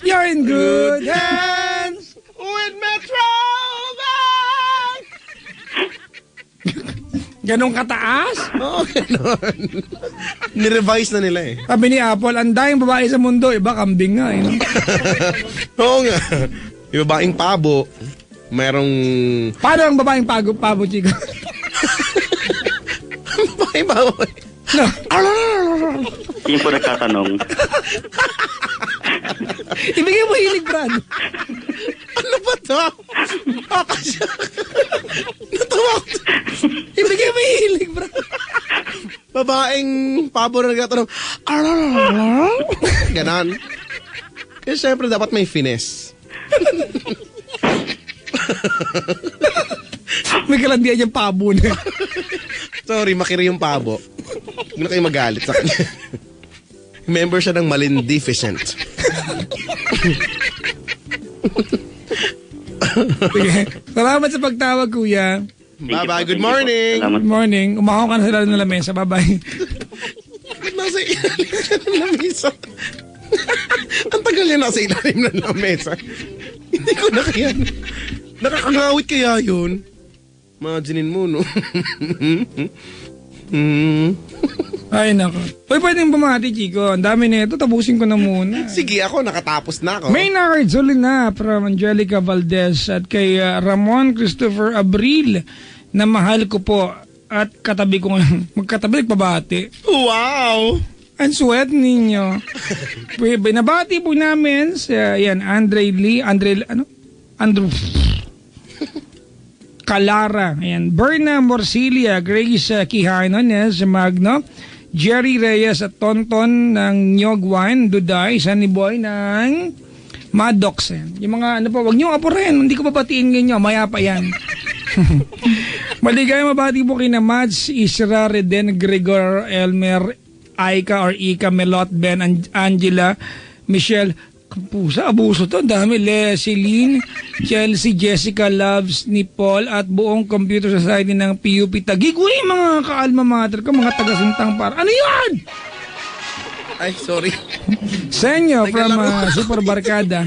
You're in good hands with Metrobank! Ganong kataas? Oo, ganon. Nirevise na nila eh. Sabi ni Apple, ang daing babae sa mundo, iba kambing nga eh. Oo nga. Yung babaeng pabo, merong... Paano ang babaeng pabo, Chico? Babaeng pabo eh. No. Yung po nagtatanong. Ibigay mo hilig, Brad. Ano ba ito? Natawa ko. Ibigay mo hilig, Brad. Babaeng pabo na nagtatanong. Ganon. Kasi syempre dapat may finesse. May kalandian yung pabo na. Sorry, makiri yung pabo. Huwag na kayo magalit sa kanya. Member siya ng Malindificent. Sige. Salamat sa pagtawag, kuya. Bye-bye. Good morning. Good morning. Umakaw ka na sa lalo ng lamesa. Bye-bye. Ba't nasa ilalim? ng lamesa. Ang tagal niya nasa ilalim ng lamesa. Hindi ko na kaya. Nakakangawit kaya yun. Imaginin mo, no? Ay, nako. Uy, pwedeng bumati, Chico. Ang dami na ito. Tapusin ko na muna. Sige, ako. Nakatapos na ako. Maynard Zulina from Angelica Valdez at kay Ramon Christopher Abril na mahal ko po at katabi ko ngayon. Magkatabi, nagpabati. Wow! Ang sweat ninyo. Binabati po namin sa, Andrew Calara, ayan, Berna Morcilia, Grace Quijanones Magno, Jerry Reyes at Tonton ng Nyogwan, Duday, Sunny Boy ng Maddox. Yung mga wag niyo apurin, hindi ko papatiin ngayon, maya pa yan. Maligay mabati po kina Mads, Isra, Reden, Gregor, Elmer, Aika or Ika, Melot, Ben, Angela, Michelle, Pusa, abuso to. Dami. Celine, Chelsea, Jessica, Loves ni Paul at buong Computer Society ng PUP Taguig. Uy, mga ka-alma mater ko, mga taga-sintang par. Ano yan? Ay, sorry. Senyo from Super Barkada.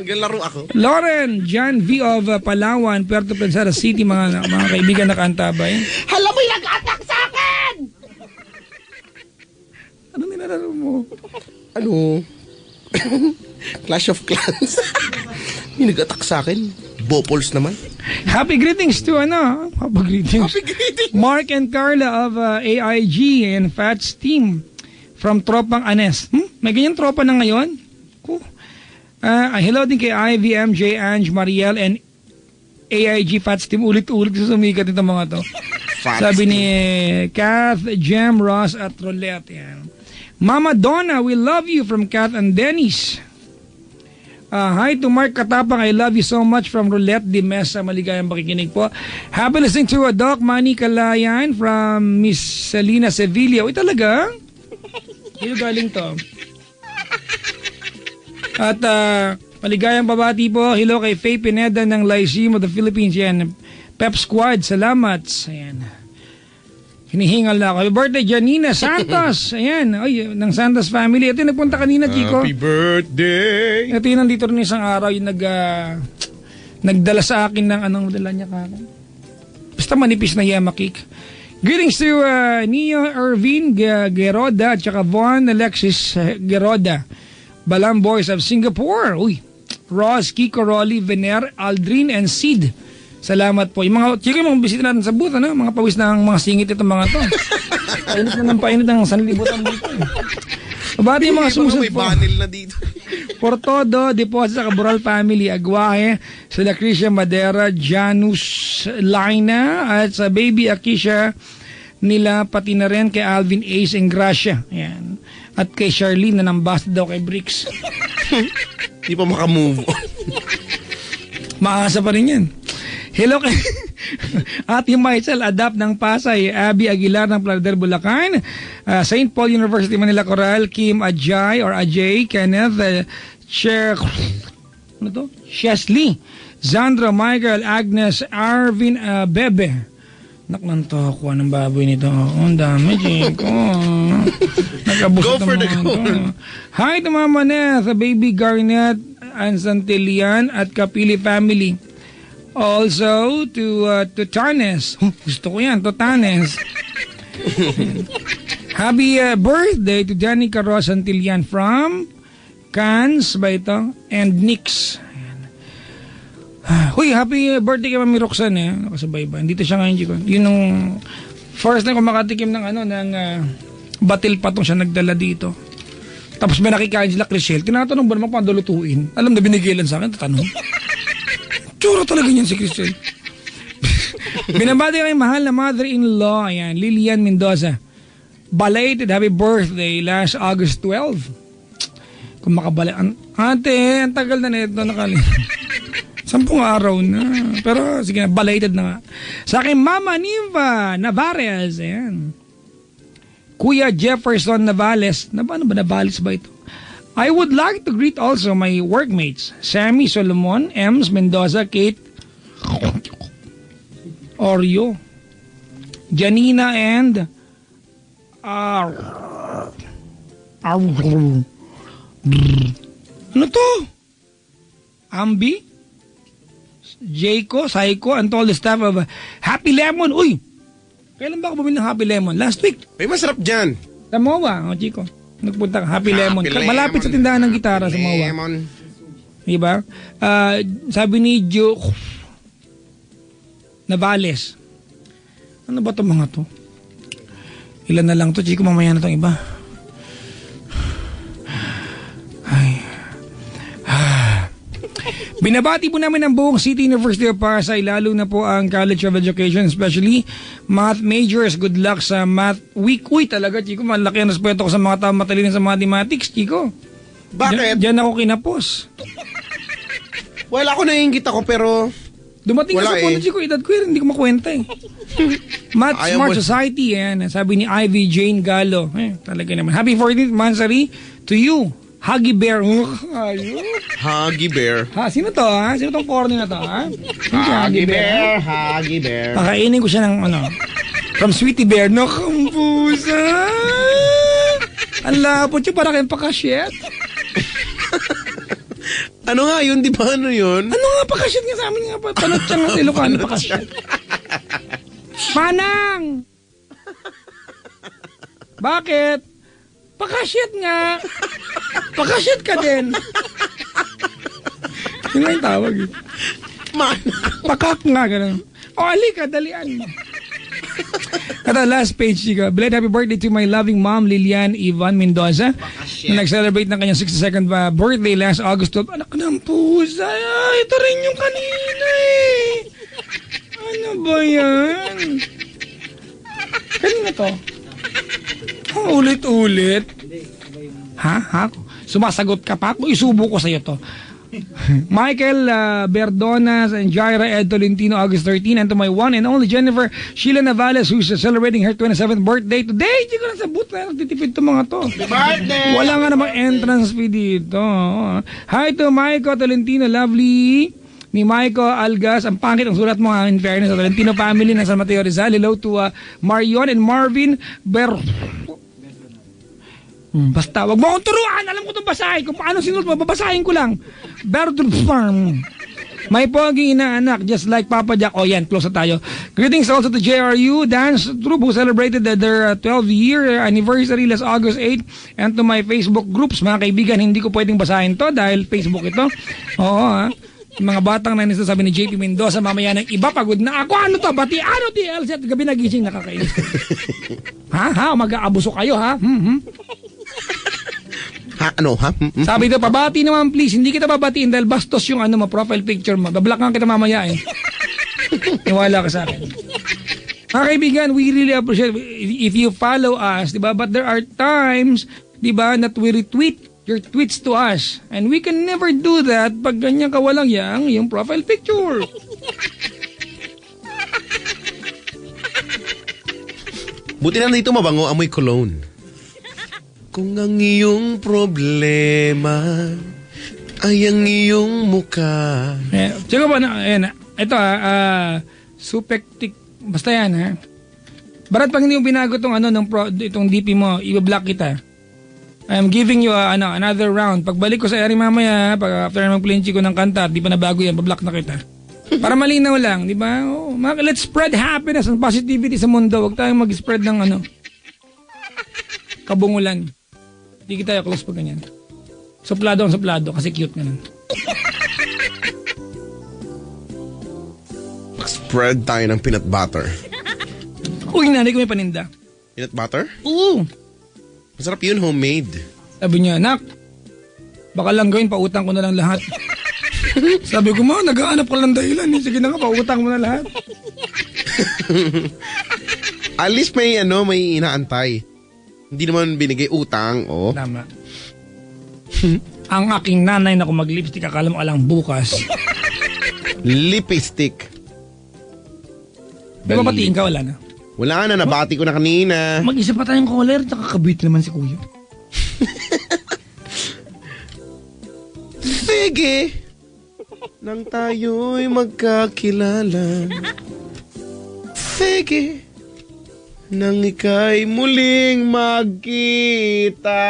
Naglalaro ako. Lauren, John V. of Palawan, Puerto Princesa City, mga kaibigan na kaantabay. Hala mo yung nag-attack sa akin! Ano nilalaro mo? Ano? Clash of Clans. Yung nag-attack sa akin. Bopols naman. Happy greetings to Happy greetings. Happy greetings. Mark and Carla of AIG and Fats team from Tropang Anes. May ganyan tropa na ngayon? Hello din kay Ivy, MJ, Ange, Mariel and AIG Fats team. Ulit-ulit sa sumikat itong mga to. Sabi ni Kath, Jem, Ross at Rolette. Yan. Mama Donna, we love you from Kath and Dennis. Hi to Mark Katapang, I love you so much from Roulette de Mesa. Maligayang pakikinig po. Happy listening to Doc Manny Kalayan from Miss Selena Sevilla. Uy, talaga? Hindi galing to. At maligayang babati po. Hello kay Faye Pineda ng Lyceum of the Philippines. Yan. Pep Squad, salamat. Ayan. Hinihingal na ako. Happy birthday, Janina Santos. Ayan. Ay, ng Santos family. Ito yung nagpunta kanina, Chico. Happy birthday! Ito yung nandito rin isang araw yung nagdala sa akin ng anong dala niya ka. Basta manipis na yama cake. Greetings to Neo Irvin Geroda at saka Von Alexis Geroda. Balam Boys of Singapore. Uy. Ross, Kiko, Rolly, Vener, Aldrin, and Sid. Salamat po. Yung mga, Chico, yung mga bisita natin sa booth, mga pawis ng mga singit itong mga to. Painit na ng painit ng sanlibutan dito. Mabati yung mga sumusunod may po. May banil na dito. Por todo, deposit sa Cabral family, Aguahe, sa Lacricia Madera, Janus Laina, at sa baby Akisha nila, pati na rin kay Alvin Ace and Gracia. Ayan. At kay Charlene na nambasta daw kay Bricks. Hindi pa makamove on. Maasa pa rin yan. Hello kay Ate Maisel Adapt ng Pasay, Abby Aguilar ng Plaridel, Bulacan, St. Paul University Manila Coral, Kim Ajay or Ajay, Kenneth, Chesley, Zandra, Michael, Agnes, Arvin, Bebe. Naknanto ako ng baboy nito. Ang dami, Chico. Nag-abusot Go for the goal. Hi to Mama Neth, Baby Garnet, and Santilian at Kapili family. Also to Tanes. Gusto ko yan, to Tanes. Happy birthday to Danny Carros Santilian from Cannes ba ito? And Nix. Huy, happy birthday kay Mami Roxanne. Nakasabay ba? Dito siya ngayon, Chico. Yun yung first time ko makatikim ng batil patong siya nagdala dito. Tapos may nakikain sila Crisel. Tinatanong ba naman paano lutuin? Alam na binigilan sa akin, tatanong. Tsura talaga niyan si Crisel. Binabati kay mahal na mother-in-law, ayan, Lilian Mendoza. Belated happy birthday last August 12. Kung makabalik. Ate, ang tagal na nito nakalimutan. 10 araw na. Pero sige na, belated na nga. Sa aking Mama Niva Navares, ayan. Kuya Jefferson Navales. Paano ba Navales ba ito? I would like to greet also my workmates, Sammy Solomon, Ems Mendoza, Kate Oreo, Janina, and Ano to? Ambi? Jayco, Saiko, and all the staff of Happy Lemon. Uy! Kailan ba ako bumili ng Happy Lemon? Last week. May masarap dyan. Sa MOA, Chico. Nagpunta ka, Happy Lemon. Happy Malapit sa Lemon. tindahan ng gitara sa MOA. Lemon. Diba? Sabi ni Joe Navales. Ano ba itong mga to? Ilan na lang to, Chico, mamaya na itong iba. Ay. Binabati po namin ang buong City University of Pasay, lalo na po ang College of Education, especially math majors. Good luck sa math week. Uy, talaga, Chico, malaki ang respeto ko sa mga tao matalino sa mathematics, Chico. Bakit? Diyan ako kinapos. Well, ako naiingit ako pero... Dumating Wala ka sa punto, Chico, edad ko yun, hindi ko makwenta eh. Math Ayaw Smart mo- Society, yan. Sabi ni Ivy Jane Gallo. Talaga naman. Happy 14th Mansari to you, Huggy Bear. Ayun. Huggy Bear. Ha, sino to, ha? Sino tong corny na to, ha? Sino si Huggy Bear? Huggy Bear. Pakainin ko siya ng from Sweetie Bear. No, kampusa. Ang lapot yun, para kayong pakasyet. Ano nga yun? Di ba ano yun? Ano nga pakasyet nga sa amin nga pa? Tanot siya nga sa Ilocano, pakasyet. Manang! Bakit? Pakasyet nga. Pakasyet ka din. Yun nga yung tawag eh. Pakak nga, gano'n. O, alika, dalian mo. At the last page, Chica. Belated happy birthday to my loving mom, Lilian Ivan Mendoza, na nag-celebrate ng kanyang 62nd birthday last August 12. Anak ng pusa. Ito rin yung kanina eh. Ano ba yan? Kanina to? Ulit-ulit. Ha? Sumasagot ka pa? Isubo ko sa'yo to. Michael Berdonas and Jaira Ed Tolentino, August 13, and to my one and only Jennifer Sheila Navales, who's celebrating her 27th birthday today. Hindi ko lang sa booth na nagtitipid to mga to. Birthday! Wala nga namang entrance fee dito. Hi to Michael Tolentino, lovely. Ni Michael Algas, ang pangit ang sulat mo, in fairness, sa Tolentino family ng San Mateo Rizal. Hello to Marion and Marvin basta, wag mo akong turuan. Alam ko itong basahin. Kung paano sinulat mo, babasahin ko lang. Farm. May poging inaanak, just like Papa Jack. Oh, yan, close na tayo. Greetings also to JRU Dance Troupe, who celebrated their 12-year anniversary last August 8. And to my Facebook groups, mga kaibigan, hindi ko pwedeng basahin to dahil Facebook ito. Oo, ha. Mga batang na sabi ni JP Mendoza, mamaya ng iba, pagod na ako. Ano to? Bati, ano TLC? At gabi nagising, nakakainis. Ha? Mag-aabuso kayo, ha? Ha? Ano, ha? Sabi daw, pabati naman please. Hindi kita babatiin dahil bastos yung profile picture mo. Bablock nga kita mamaya eh. Iwala ka sa akin. Mga kaibigan, we really appreciate if you follow us, diba? But there are times, diba, that we retweet your tweets to us. And we can never do that pag ganyan kawalang yung profile picture. Buti na dito mabango, amoy cologne. Kung ang iyong problema ay ang iyong mukha. Tsaka ba na, ito supektik, basta yan ha. Barat pag hindi mo binago itong DP mo, i-block kita. I'm giving you another round. Pagbalik ko sa area mamaya, after mag-plinchi ko ng kanta, di pa nabago yan, bablock na kita. Para malinaw lang, di ba? Oh, let's spread happiness and positivity sa mundo. Huwag tayong mag-spread ng kabungulan. Hindi tayo close pag ganyan. Suplado ang suplado kasi cute nga nun. Spread tayo ng peanut butter. Uy, nanay ko may paninda. Peanut butter? Oo. Masarap yun, homemade. Sabi niya, nak, baka lang gawin, pautang ko na lang lahat. Sabi ko, nag-aanap ka lang dahilan. Sige na nga, pautang mo na lahat. At least may inaantay. Hindi naman binigay utang, oh. Tama. Ang aking nanay na kung mag-lipstick, akala mo alang bukas. Lipstick. Di ba batiin ka? Wala na. Wala na, nabati ko na kanina. Mag-isa pa tayong caller, tsaka kabit naman si Kuya. Sige. Nang tayo'y magkakilala. Sige. nang ika'y muling magkita.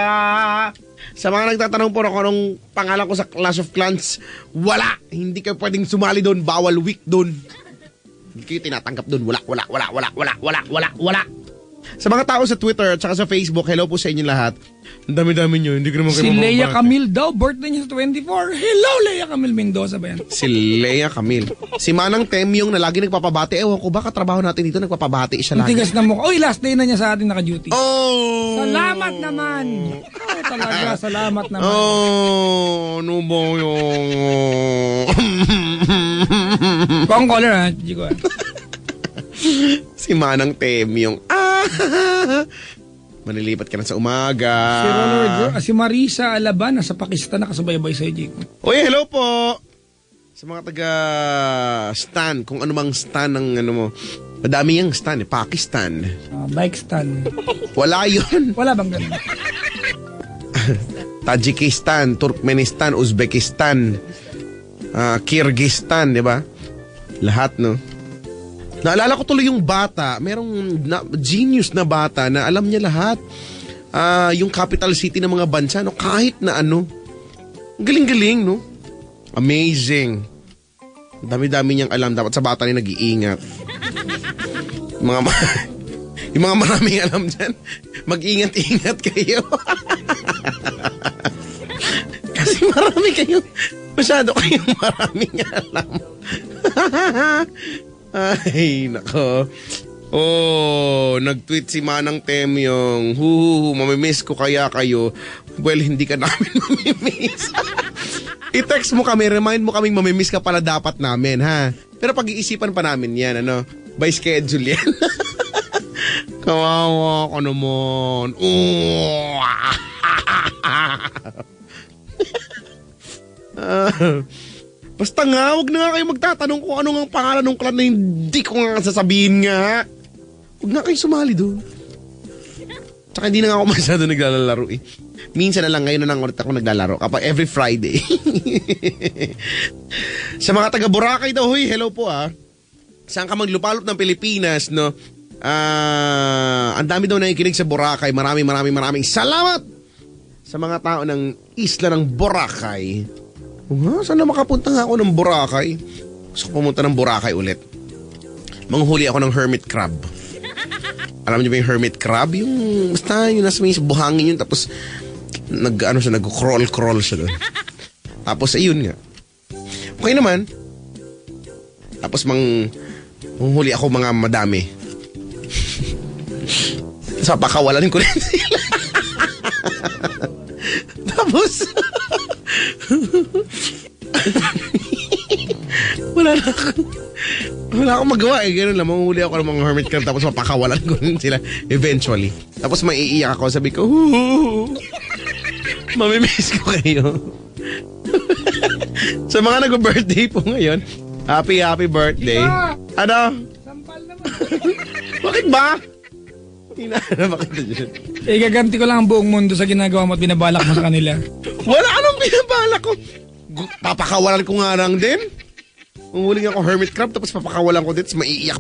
Sa mga nagtatanong po ako anong pangalan ko sa Clash of Clans, wala. Hindi kayo pwedeng sumali doon. Bawal week doon. Hindi kayo tinatanggap doon. Wala. Sa mga tao sa Twitter at saka sa Facebook, hello po sa inyo lahat. Ang dami-dami nyo. Hindi ko naman kayo Si Leia mababate. Camille daw, birthday niya sa 24. Hello, Leia Camille Mendoza ba yan? Si Leia Camille. Si Manang Temyong na lagi nagpapabati. Ewan ko ba katrabaho natin dito nagpapabati siya Ang lagi. tigas na mukha. Uy, last day na niya sa atin naka-duty. Oh! Salamat naman. Oh, talaga, salamat naman. Oh, ano ba yung... Kung caller ha, Chico. Si Manang Temyong. Manilipat ka na sa umaga. Si Marisa Alaban sa Pakistan nakasubaybay sa Chico. Oy, hello po. Sa mga taga-stan, kung ano mang stan ng ano mo. Madami yung stan Pakistan. Bike stand. Wala yun. Wala bang ganun? Tajikistan, Turkmenistan, Uzbekistan, Kyrgyzstan, di ba? Lahat, no? Naalala ko tuloy yung bata, merong genius na bata na alam niya lahat. Yung capital city ng mga bansa, no? Kahit na ano. Galing-galing, no? Amazing. Dami-dami niyang alam. Dapat sa bata niya nag-iingat. Yung mga maraming alam dyan, mag-ingat-ingat kayo. Kasi masyado kayong maraming alam. Ay, nako. Oh, nag-tweet si Manang Temyong, mamimiss ko kaya kayo. Well, hindi ka namin mamimiss. I-text mo kami, remind mo kaming mamimiss ka pala dapat namin, ha? Pero pag-iisipan pa namin yan, ano? By schedule yan. Kawawa ko naman. Basta nga, wag na nga kayo magtatanong kung ano nga ang pangalan ng clan na hindi ko nga sasabihin nga. Wag na kayo sumali doon. Tsaka hindi na nga ako masyado naglalaro eh. Minsan na lang, ngayon na lang ulit ako naglalaro. Kapag every Friday. Sa mga taga Boracay daw, huy, hello po ah. Saan ka maglupalop ng Pilipinas, no? Ang dami daw nakikinig sa Boracay. Maraming salamat sa mga tao ng isla ng Boracay. Sana makapunta nga ako ng Boracay. Gusto ko pumunta ng Boracay ulit. Manghuli ako ng hermit crab. Alam niyo ba yung hermit crab? Yung basta yung nasa may buhangin yun. Tapos nag-crawl siya doon. Tapos ayun nga. Okay naman. Tapos manghuli ako mga madami. Sa pakawalan ko rin sila. Tapos wala akong magawa eh. Ganun lang, manghuli ako ng mga hermit crab tapos mapakawalan ko rin sila eventually. Tapos maiiyak ako, sabi ko, mamimiss ko kayo. Sa mga nag-birthday po ngayon, happy birthday. Ano? Sampal naman. Bakit ba? Hinahanap kita dyan. Gaganti ko lang ang buong mundo sa ginagawa mo at binabalak mo sa kanila. Wala anong binabalak ko. Papakawalan ko nga lang din. Umuling ako hermit crab tapos papakawalan ko din tapos maiiyak